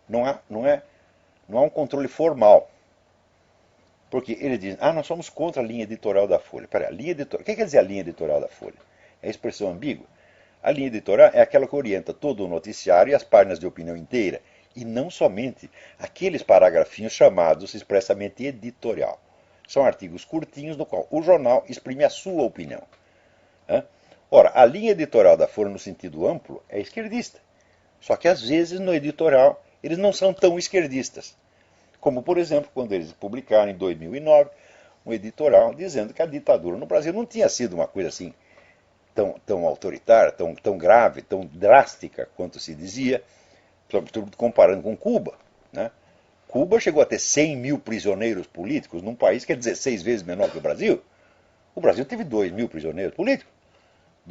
Não há um controle formal. Porque eles dizem, nós somos contra a linha editorial da Folha. Peraí, a linha editorial, o que quer dizer a linha editorial da Folha? É a expressão ambígua? A linha editorial é aquela que orienta todo o noticiário e as páginas de opinião inteira. E não somente aqueles paragrafinhos chamados expressamente editorial. São artigos curtinhos no qual o jornal exprime a sua opinião. Ora, a linha editorial da Folha no sentido amplo é esquerdista. Só que às vezes no editorial eles não são tão esquerdistas. Como, por exemplo, quando eles publicaram em 2009 um editorial dizendo que a ditadura no Brasil não tinha sido uma coisa assim tão autoritária, tão grave, tão drástica quanto se dizia, sobretudo comparando com Cuba. Cuba chegou a ter 100 mil prisioneiros políticos num país que é 16 vezes menor que o Brasil. O Brasil teve 2 mil prisioneiros políticos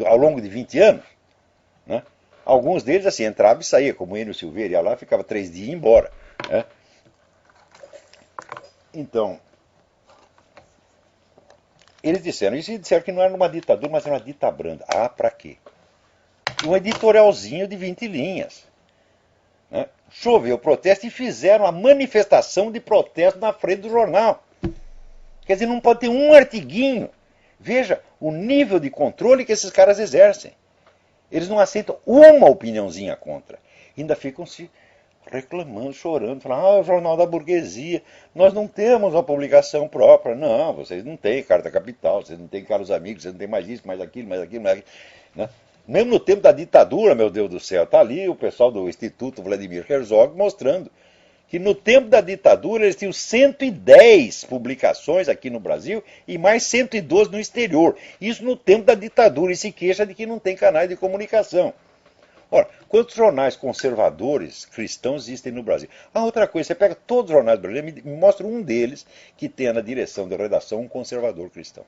ao longo de 20 anos. Alguns deles assim entravam e saíam, como Enio Silveira, ia lá, ficava 3 dias e ia embora. Então, eles disseram isso e disseram que não era uma ditadura, mas era uma ditabranda. Para quê? Um editorialzinho de 20 linhas. Choveu protesto e fizeram a manifestação de protesto na frente do jornal. Quer dizer, não pode ter um artiguinho. Veja o nível de controle que esses caras exercem. Eles não aceitam uma opiniãozinha contra. Ainda ficam se reclamando, chorando, falando, é o jornal da burguesia, nós não temos uma publicação própria. Não, vocês não têm Carta Capital, vocês não têm Caros Amigos, vocês não têm mais isso, mais aquilo, mais aquilo, mais aquilo. Mesmo no tempo da ditadura, meu Deus do céu, está ali o pessoal do Instituto Vladimir Herzog mostrando que no tempo da ditadura eles tinham 110 publicações aqui no Brasil e mais 112 no exterior. Isso no tempo da ditadura, e se queixa de que não tem canais de comunicação. Ora, quantos jornais conservadores cristãos existem no Brasil? Ah, outra coisa, você pega todos os jornais brasileiros, me mostra um deles que tenha na direção de redação um conservador cristão.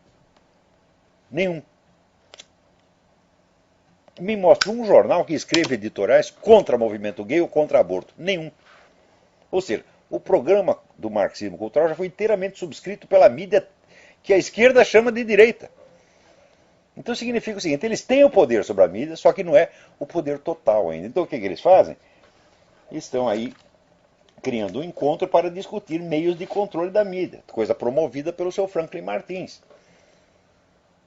Nenhum. Me mostra um jornal que escreve editoriais contra o movimento gay ou contra aborto. Nenhum. Ou seja, o programa do marxismo cultural já foi inteiramente subscrito pela mídia que a esquerda chama de direita. Então significa o seguinte, eles têm o poder sobre a mídia, só que não é o poder total ainda. Então o que eles fazem? Estão aí criando um encontro para discutir meios de controle da mídia, coisa promovida pelo seu Franklin Martins.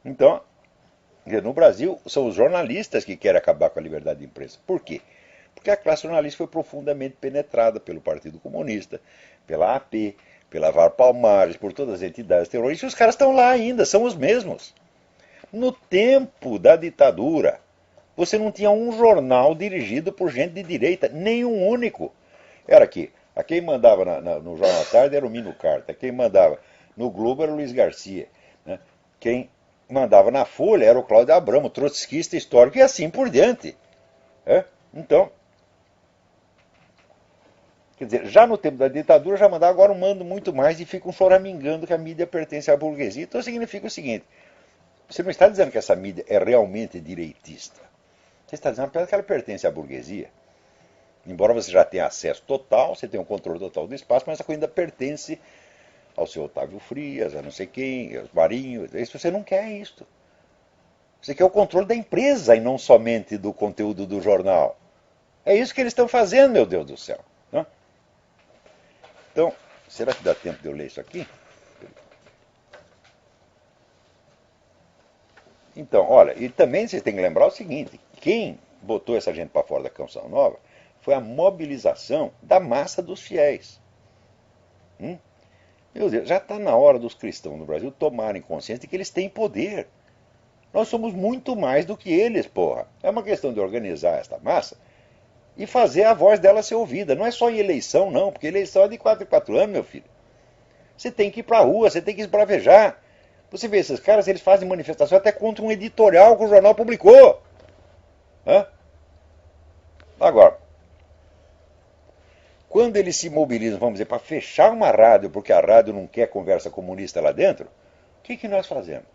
Então, no Brasil, são os jornalistas que querem acabar com a liberdade de imprensa. Por quê? Porque a classe jornalista foi profundamente penetrada pelo Partido Comunista, pela AP, pela VAR Palmares, por todas as entidades terroristas, e os caras estão lá ainda, são os mesmos. No tempo da ditadura, você não tinha um jornal dirigido por gente de direita, nenhum único. Era aqui. A quem mandava no Jornal da Tarde era o Mino Carta, quem mandava no Globo era o Luiz Garcia, né? Quem mandava na Folha era o Cláudio Abramo, trotskista histórico, e assim por diante. Então, quer dizer, já no tempo da ditadura já mandava, agora um mando muito mais e ficam choramingando que a mídia pertence à burguesia. Então significa o seguinte, você não está dizendo que essa mídia é realmente direitista. Você está dizendo apenas que ela pertence à burguesia. Embora você já tenha acesso total, você tenha um controle total do espaço, mas essa coisa ainda pertence ao seu Otávio Frias, a não sei quem, aos Marinho. Isso você não quer isso. Você quer o controle da empresa e não somente do conteúdo do jornal. É isso que eles estão fazendo, meu Deus do céu. Né? Então, será que dá tempo de eu ler isso aqui? Então, olha, e também vocês têm que lembrar o seguinte, quem botou essa gente para fora da Canção Nova foi a mobilização da massa dos fiéis. Meu Deus, já está na hora dos cristãos no Brasil tomarem consciência de que eles têm poder. Nós somos muito mais do que eles, porra. É uma questão de organizar esta massa e fazer a voz dela ser ouvida. Não é só em eleição, não, porque eleição é de 4 em 4 anos, meu filho. Você tem que ir para a rua, você tem que esbravejar. Você vê esses caras, eles fazem manifestação até contra um editorial que o jornal publicou. Agora, quando eles se mobilizam, vamos dizer, para fechar uma rádio, porque a rádio não quer conversa comunista lá dentro, o que nós fazemos?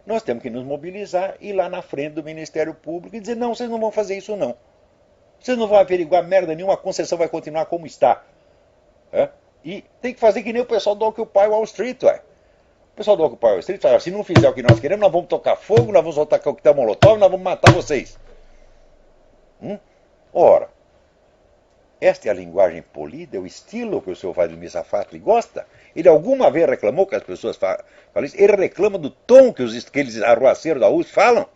Nós temos que nos mobilizar, ir lá na frente do Ministério Público e dizer, não, vocês não vão fazer isso não. Vocês não vão averiguar merda nenhuma, a concessão vai continuar como está. E tem que fazer que nem o pessoal do Occupy Wall Street, ué. O pessoal do Occupy Wall Street fala, se não fizer o que nós queremos, nós vamos tocar fogo, nós vamos soltar coquetel molotov, nós vamos matar vocês. Ora, esta é a linguagem polida, é o estilo que o senhor Vladimir Safatli gosta? Ele alguma vez reclamou que as pessoas falam isso? Ele reclama do tom que aqueles arruaceiros da USP falam?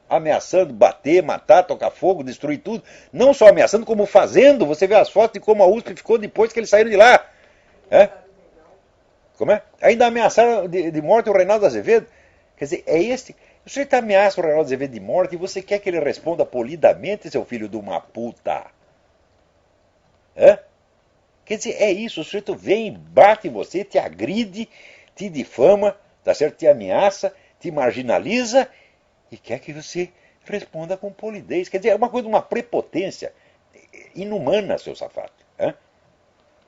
Ameaçando bater, matar, tocar fogo, destruir tudo. Não só ameaçando, como fazendo. Você vê as fotos de como a USP ficou depois que eles saíram de lá. Como é? Ainda ameaçaram de morte o Reinaldo Azevedo. Quer dizer, é este... O sujeito ameaça o Reinaldo Azevedo de morte e você quer que ele responda polidamente, seu filho de uma puta. Quer dizer, é isso, o sujeito vem, bate em você, te agride, te difama, tá certo? Te ameaça, te marginaliza e quer que você responda com polidez. Quer dizer, é uma coisa, uma prepotência inumana, seu safado.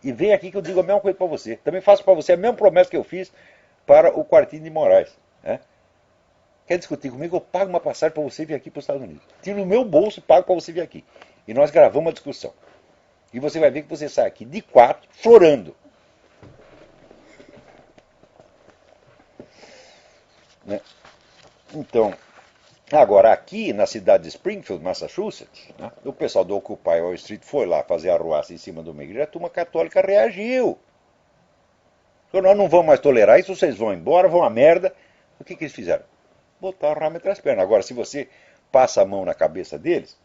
E vem aqui que eu digo a mesma coisa para você. Também faço para você a mesma promessa que eu fiz para o Quartinho de Moraes. Quer discutir comigo? Eu pago uma passagem para você vir aqui para os Estados Unidos. Tiro no meu bolso e pago para você vir aqui. E nós gravamos a discussão. E você vai ver que você sai aqui de 4 chorando. Então, agora aqui na cidade de Springfield, Massachusetts, o pessoal do Occupy Wall Street foi lá fazer arruaça em cima de uma igreja, a turma católica reagiu. Então, nós não vamos mais tolerar isso, vocês vão embora, vão a merda. O que eles fizeram? Botaram o ramo entre as pernas. Agora, se você passa a mão na cabeça deles,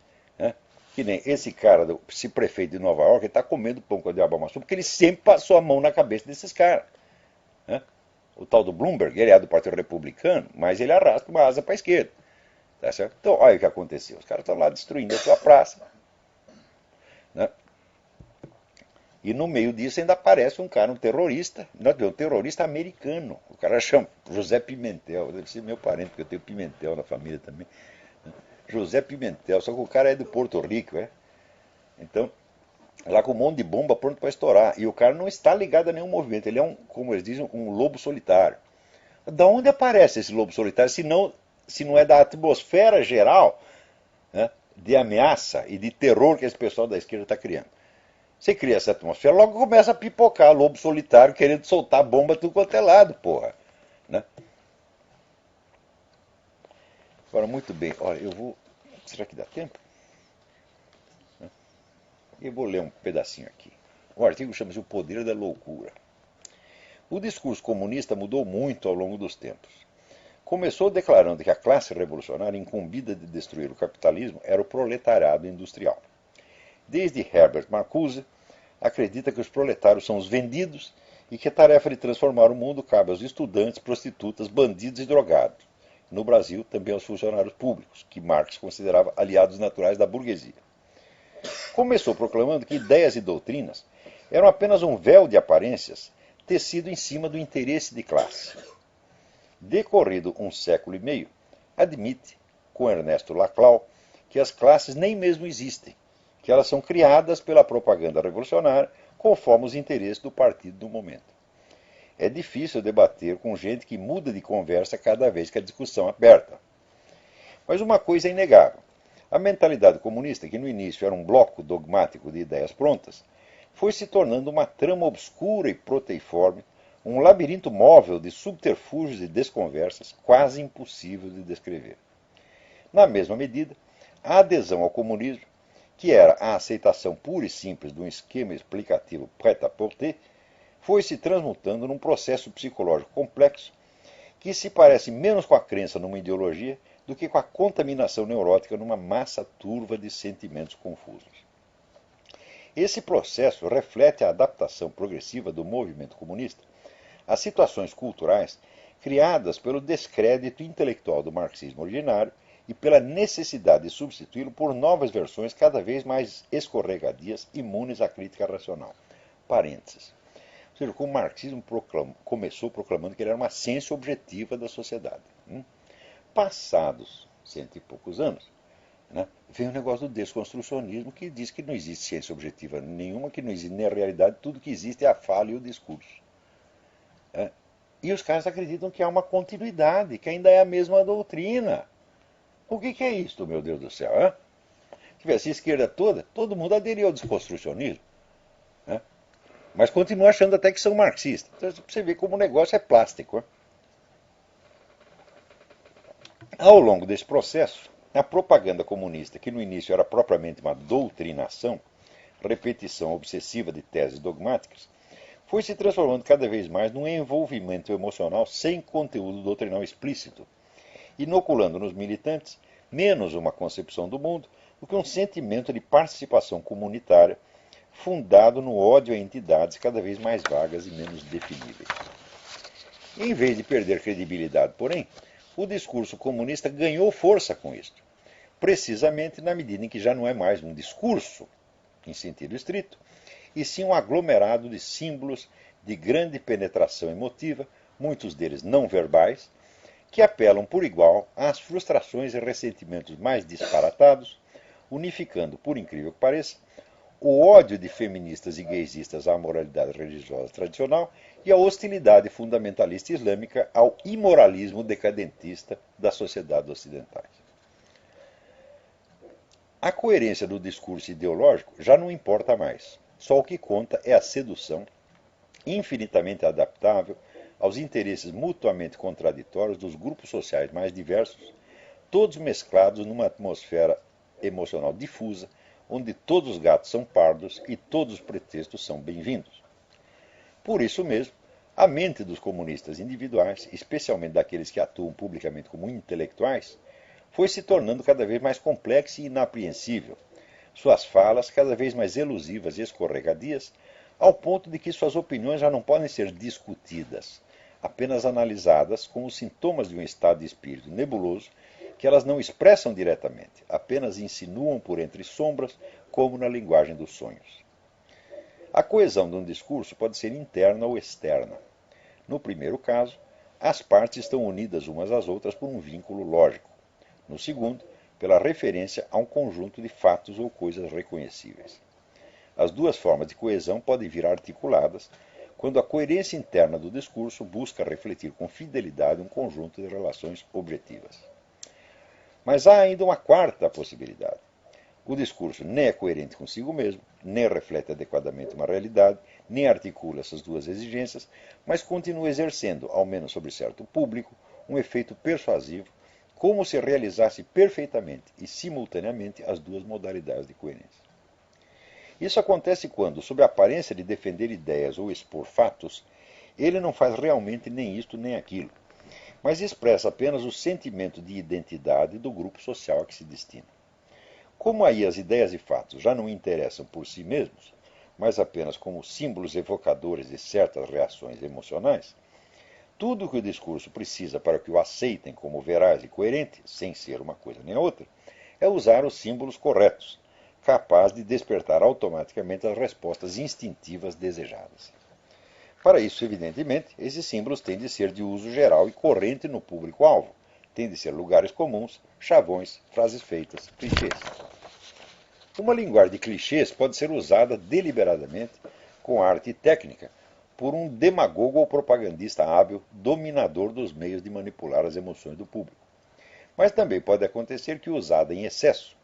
que nem esse cara, esse prefeito de Nova York, ele está comendo pão com o diabo amassou, porque ele sempre passou a mão na cabeça desses caras. O tal do Bloomberg, ele é do Partido Republicano, mas ele arrasta uma asa para a esquerda. Tá certo? Então, olha o que aconteceu. Os caras estão lá destruindo a sua praça. E no meio disso ainda aparece um cara, um terrorista americano. O cara chama José Pimentel, deve ser meu parente, porque eu tenho Pimentel na família também. José Pimentel, só que o cara é de Porto Rico, é? Então, lá com um monte de bomba pronto para estourar. E o cara não está ligado a nenhum movimento, ele é como eles dizem, um lobo solitário. Da onde aparece esse lobo solitário, se não é da atmosfera geral, né, de ameaça e de terror que esse pessoal da esquerda está criando? Você cria essa atmosfera, logo começa a pipocar lobo solitário querendo soltar bomba tudo quanto é lado, porra. Né? Agora, muito bem, olha, eu vou... Será que dá tempo? Eu vou ler um pedacinho aqui. O artigo chama-se O Poder da Loucura. O discurso comunista mudou muito ao longo dos tempos. Começou declarando que a classe revolucionária incumbida de destruir o capitalismo era o proletariado industrial. Desde Herbert Marcuse, acredita que os proletários são os vendidos e que a tarefa de transformar o mundo cabe aos estudantes, prostitutas, bandidos e drogados. No Brasil, também aos funcionários públicos, que Marx considerava aliados naturais da burguesia. Começou proclamando que ideias e doutrinas eram apenas um véu de aparências tecido em cima do interesse de classe. Decorrido um século e meio, admite, com Ernesto Laclau, que as classes nem mesmo existem, que elas são criadas pela propaganda revolucionária conforme os interesses do partido do momento. É difícil debater com gente que muda de conversa cada vez que a discussão é aberta. Mas uma coisa é inegável. A mentalidade comunista, que no início era um bloco dogmático de ideias prontas, foi se tornando uma trama obscura e proteiforme, um labirinto móvel de subterfúgios e desconversas quase impossível de descrever. Na mesma medida, a adesão ao comunismo, que era a aceitação pura e simples de um esquema explicativo prêt-à-porter, foi se transmutando num processo psicológico complexo que se parece menos com a crença numa ideologia do que com a contaminação neurótica numa massa turva de sentimentos confusos. Esse processo reflete a adaptação progressiva do movimento comunista às situações culturais criadas pelo descrédito intelectual do marxismo originário e pela necessidade de substituí-lo por novas versões cada vez mais escorregadias, imunes à crítica racional. Parênteses. Ou seja, o marxismo começou proclamando que ele era uma ciência objetiva da sociedade. Passados 100 e poucos anos, né, vem o negócio do desconstrucionismo, que diz que não existe ciência objetiva nenhuma, que não existe nem a realidade, tudo que existe é a fala e o discurso. E os caras acreditam que há uma continuidade, que ainda é a mesma doutrina. O que é isso, meu Deus do céu? Se tivesse a esquerda toda, todo mundo aderiu ao desconstrucionismo. Mas continua achando até que são marxistas. Então você vê como o negócio é plástico. Ao longo desse processo, a propaganda comunista, que no início era propriamente uma doutrinação, repetição obsessiva de teses dogmáticas, foi se transformando cada vez mais num envolvimento emocional sem conteúdo doutrinal explícito, inoculando nos militantes menos uma concepção do mundo do que um sentimento de participação comunitária fundado no ódio a entidades cada vez mais vagas e menos definíveis. Em vez de perder credibilidade, porém, o discurso comunista ganhou força com isto, precisamente na medida em que já não é mais um discurso, em sentido estrito, e sim um aglomerado de símbolos de grande penetração emotiva, muitos deles não verbais, que apelam por igual às frustrações e ressentimentos mais disparatados, unificando, por incrível que pareça, o ódio de feministas e gaysistas à moralidade religiosa tradicional e a hostilidade fundamentalista islâmica ao imoralismo decadentista das sociedades ocidentais. A coerência do discurso ideológico já não importa mais. Só o que conta é a sedução, infinitamente adaptável aos interesses mutuamente contraditórios dos grupos sociais mais diversos, todos mesclados numa atmosfera emocional difusa, onde todos os gatos são pardos e todos os pretextos são bem-vindos. Por isso mesmo, a mente dos comunistas individuais, especialmente daqueles que atuam publicamente como intelectuais, foi se tornando cada vez mais complexa e inapreensível, suas falas cada vez mais elusivas e escorregadias, ao ponto de que suas opiniões já não podem ser discutidas, apenas analisadas como sintomas de um estado de espírito nebuloso que elas não expressam diretamente, apenas insinuam por entre sombras, como na linguagem dos sonhos. A coesão de um discurso pode ser interna ou externa. No primeiro caso, as partes estão unidas umas às outras por um vínculo lógico. No segundo, pela referência a um conjunto de fatos ou coisas reconhecíveis. As duas formas de coesão podem vir articuladas quando a coerência interna do discurso busca refletir com fidelidade um conjunto de relações objetivas. Mas há ainda uma quarta possibilidade. O discurso nem é coerente consigo mesmo, nem reflete adequadamente uma realidade, nem articula essas duas exigências, mas continua exercendo, ao menos sobre certo público, um efeito persuasivo, como se realizasse perfeitamente e simultaneamente as duas modalidades de coerência. Isso acontece quando, sob a aparência de defender ideias ou expor fatos, ele não faz realmente nem isto nem aquilo, mas expressa apenas o sentimento de identidade do grupo social a que se destina. Como aí as ideias e fatos já não interessam por si mesmos, mas apenas como símbolos evocadores de certas reações emocionais, tudo o que o discurso precisa para que o aceitem como veraz e coerente, sem ser uma coisa nem a outra, é usar os símbolos corretos, capaz de despertar automaticamente as respostas instintivas desejadas. Para isso, evidentemente, esses símbolos têm de ser de uso geral e corrente no público-alvo, têm de ser lugares comuns, chavões, frases feitas, clichês. Uma linguagem de clichês pode ser usada deliberadamente, com arte e técnica, por um demagogo ou propagandista hábil, dominador dos meios de manipular as emoções do público. Mas também pode acontecer que, usada em excesso,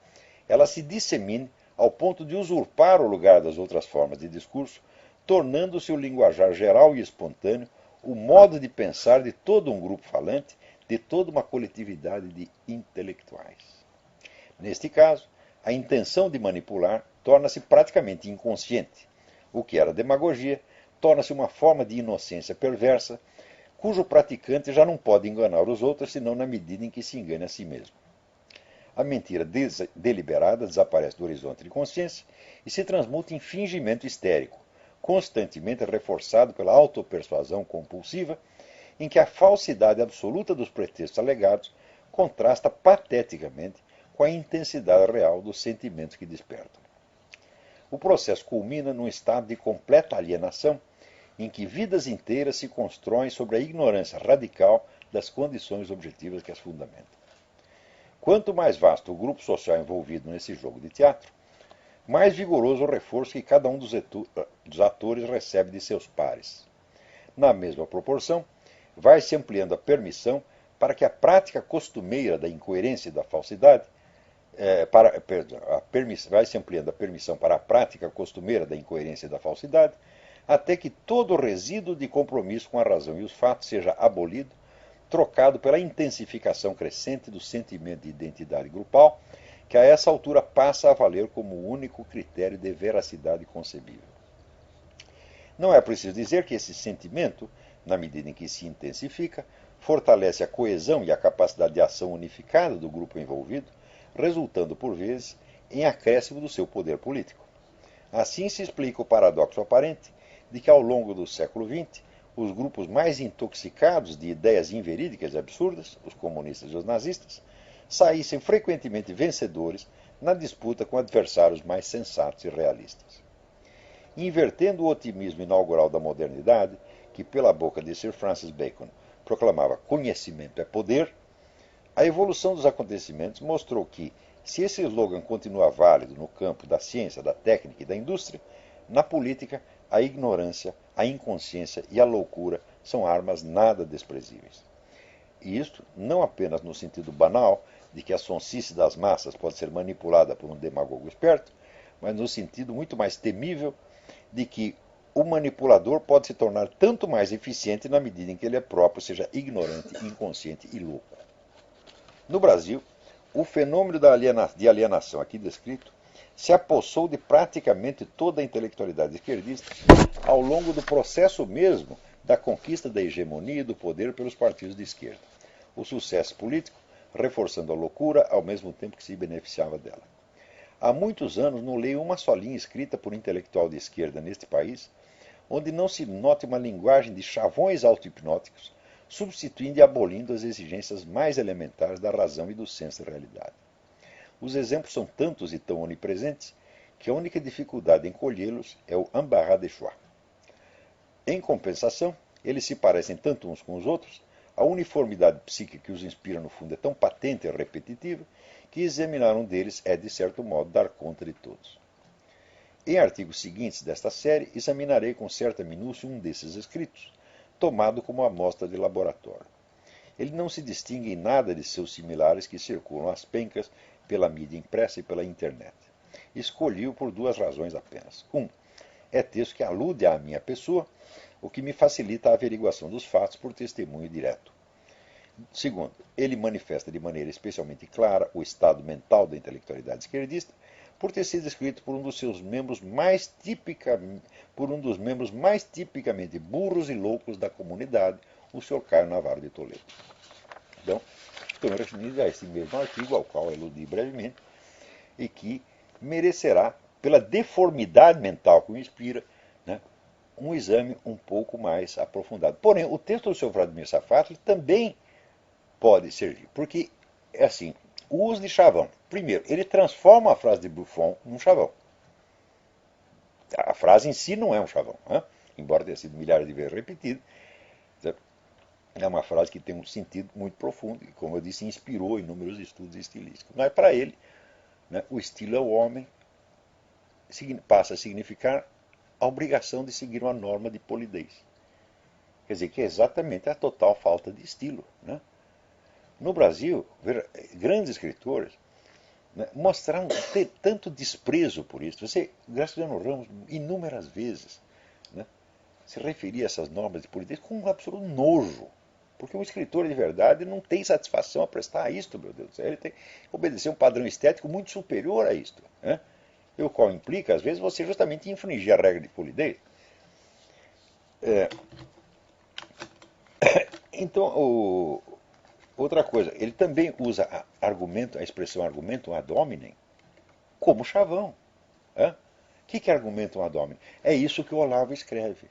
ela se dissemine ao ponto de usurpar o lugar das outras formas de discurso, tornando-se o linguajar geral e espontâneo, o modo de pensar de todo um grupo falante, de toda uma coletividade de intelectuais. Neste caso, a intenção de manipular torna-se praticamente inconsciente. O que era demagogia torna-se uma forma de inocência perversa, cujo praticante já não pode enganar os outros senão na medida em que se engane a si mesmo. A mentira deliberada desaparece do horizonte de consciência e se transmuta em fingimento histérico, constantemente reforçado pela autopersuasão compulsiva, em que a falsidade absoluta dos pretextos alegados contrasta pateticamente com a intensidade real dos sentimentos que despertam. O processo culmina num estado de completa alienação, em que vidas inteiras se constroem sobre a ignorância radical das condições objetivas que as fundamentam. Quanto mais vasto o grupo social envolvido nesse jogo de teatro, mais vigoroso o reforço que cada um dos atores recebe de seus pares. Na mesma proporção, vai-se ampliando a permissão para que a prática costumeira da incoerência e da falsidade vai-se ampliando a permissão para a prática costumeira da incoerência e da falsidade, até que todo o resíduo de compromisso com a razão e os fatos seja abolido, trocado pela intensificação crescente do sentimento de identidade grupal, que a essa altura passa a valer como o único critério de veracidade concebível. Não é preciso dizer que esse sentimento, na medida em que se intensifica, fortalece a coesão e a capacidade de ação unificada do grupo envolvido, resultando, por vezes, em acréscimo do seu poder político. Assim se explica o paradoxo aparente de que, ao longo do século XX, os grupos mais intoxicados de ideias inverídicas e absurdas, os comunistas e os nazistas, saíssem frequentemente vencedores na disputa com adversários mais sensatos e realistas. Invertendo o otimismo inaugural da modernidade, que pela boca de Sir Francis Bacon proclamava conhecimento é poder, a evolução dos acontecimentos mostrou que, se esse slogan continua válido no campo da ciência, da técnica e da indústria, na política, a ignorância, a inconsciência e a loucura são armas nada desprezíveis. E isto não apenas no sentido banal de que a sonsice das massas pode ser manipulada por um demagogo esperto, mas no sentido muito mais temível de que o manipulador pode se tornar tanto mais eficiente na medida em que ele próprio seja ignorante, inconsciente e louco. No Brasil, o fenômeno de alienação aqui descrito se apossou de praticamente toda a intelectualidade esquerdista ao longo do processo mesmo da conquista da hegemonia e do poder pelos partidos de esquerda. O sucesso político reforçando a loucura ao mesmo tempo que se beneficiava dela. Há muitos anos não leio uma só linha escrita por intelectual de esquerda neste país onde não se note uma linguagem de chavões auto-hipnóticos, substituindo e abolindo as exigências mais elementares da razão e do senso de realidade. Os exemplos são tantos e tão onipresentes que a única dificuldade em colhê-los é o embarras de choix. Em compensação, eles se parecem tanto uns com os outros, a uniformidade psíquica que os inspira no fundo é tão patente e repetitiva, que examinar um deles é, de certo modo, dar conta de todos. Em artigos seguintes desta série, examinarei com certa minúcia um desses escritos, tomado como amostra de laboratório. Ele não se distingue em nada de seus similares que circulam às pencas pela mídia impressa e pela internet. Escolhi-o por duas razões apenas. É texto que alude à minha pessoa, o que me facilita a averiguação dos fatos por testemunho direto. Segundo, ele manifesta de maneira especialmente clara o estado mental da intelectualidade esquerdista, por ter sido escrito por um dos membros mais tipicamente burros e loucos da comunidade, o Sr. Caio Navarro de Toledo. Então, estou me referindo a esse mesmo artigo, ao qual eludi brevemente, e que merecerá, pela deformidade mental que o inspira, né, um exame um pouco mais aprofundado. Porém, o texto do Sr. Vladimir Safatli também pode servir, porque, é assim, o uso de chavão. Primeiro, ele transforma a frase de Buffon num chavão. A frase em si não é um chavão, né? Embora tenha sido milhares de vezes repetida. É uma frase que tem um sentido muito profundo e, como eu disse, inspirou inúmeros estudos estilísticos. Mas para ele, né, o estilo é o homem, passa a significar a obrigação de seguir uma norma de polidez. Quer dizer, que é exatamente a total falta de estilo, né? No Brasil, grandes escritores, né, mostraram ter tanto desprezo por isso. Graciliano Ramos, inúmeras vezes, né, se referia a essas normas de polidez com um absoluto nojo. Porque um escritor de verdade não tem satisfação a prestar a isto, meu Deus do céu. Ele tem que obedecer um padrão estético muito superior a isto, né? E o qual implica, às vezes, você justamente infringir a regra de polidez. Então, outra coisa, ele também usa a expressão argumentum ad hominem como chavão. O que é argumentum ad hominem? É isso que o Olavo escreve.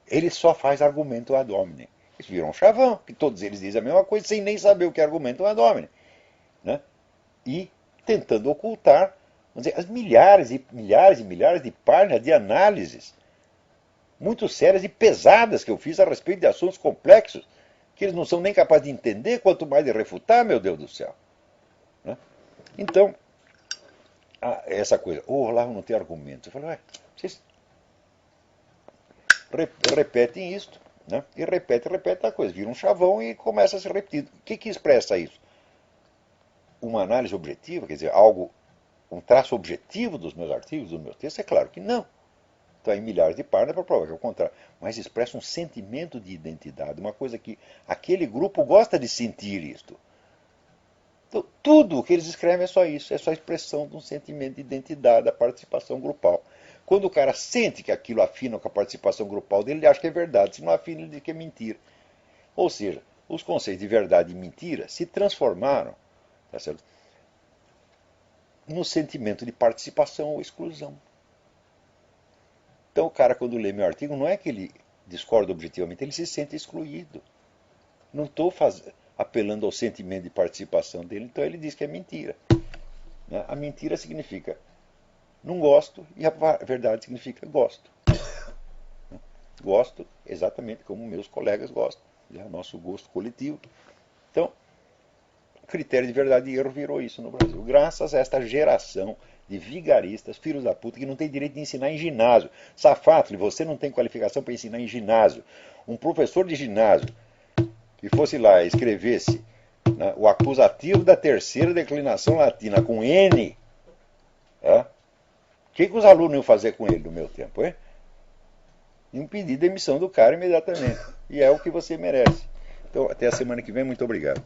Ele só faz argumentum ad hominem. Isso virou um chavão, que todos eles dizem a mesma coisa sem nem saber o que é argumentum ad hominem. E tentando ocultar, vamos dizer, as milhares e milhares de páginas de análises muito sérias e pesadas que eu fiz a respeito de assuntos complexos, que eles não são nem capazes de entender, quanto mais de refutar, meu Deus do céu. Então, essa coisa, o Olavo não tem argumento. Eu falo, vocês repetem isto, né? E repete a coisa, vira um chavão e começa a ser repetido. O que expressa isso? Uma análise objetiva, quer dizer, um traço objetivo dos meus artigos, dos meus textos? É claro que não. Então, em milhares de páginas para provar que é o contrário. Mas expressa um sentimento de identidade, uma coisa que aquele grupo gosta de sentir isto. Então, tudo o que eles escrevem é só isso, é só a expressão de um sentimento de identidade, da participação grupal. Quando o cara sente que aquilo afina com a participação grupal dele, ele acha que é verdade. Se não afina, ele diz que é mentira. Ou seja, os conceitos de verdade e mentira se transformaram, tá certo, no sentimento de participação ou exclusão. Então o cara, quando lê meu artigo, não é que ele discorda objetivamente, ele se sente excluído. Não estou apelando ao sentimento de participação dele, então ele diz que é mentira. A mentira significa não gosto e a verdade significa gosto. Gosto exatamente como meus colegas gostam. É o nosso gosto coletivo. Então, o critério de verdade e erro virou isso no Brasil. Graças a esta geração de vigaristas, filhos da puta, que não tem direito de ensinar em ginásio. Safatli, você não tem qualificação para ensinar em ginásio. Um professor de ginásio que fosse lá e escrevesse, né, o acusativo da terceira declinação latina com N, o que os alunos iam fazer com ele no meu tempo? Iam pedir demissão do cara imediatamente. E é o que você merece. Então, até a semana que vem. Muito obrigado.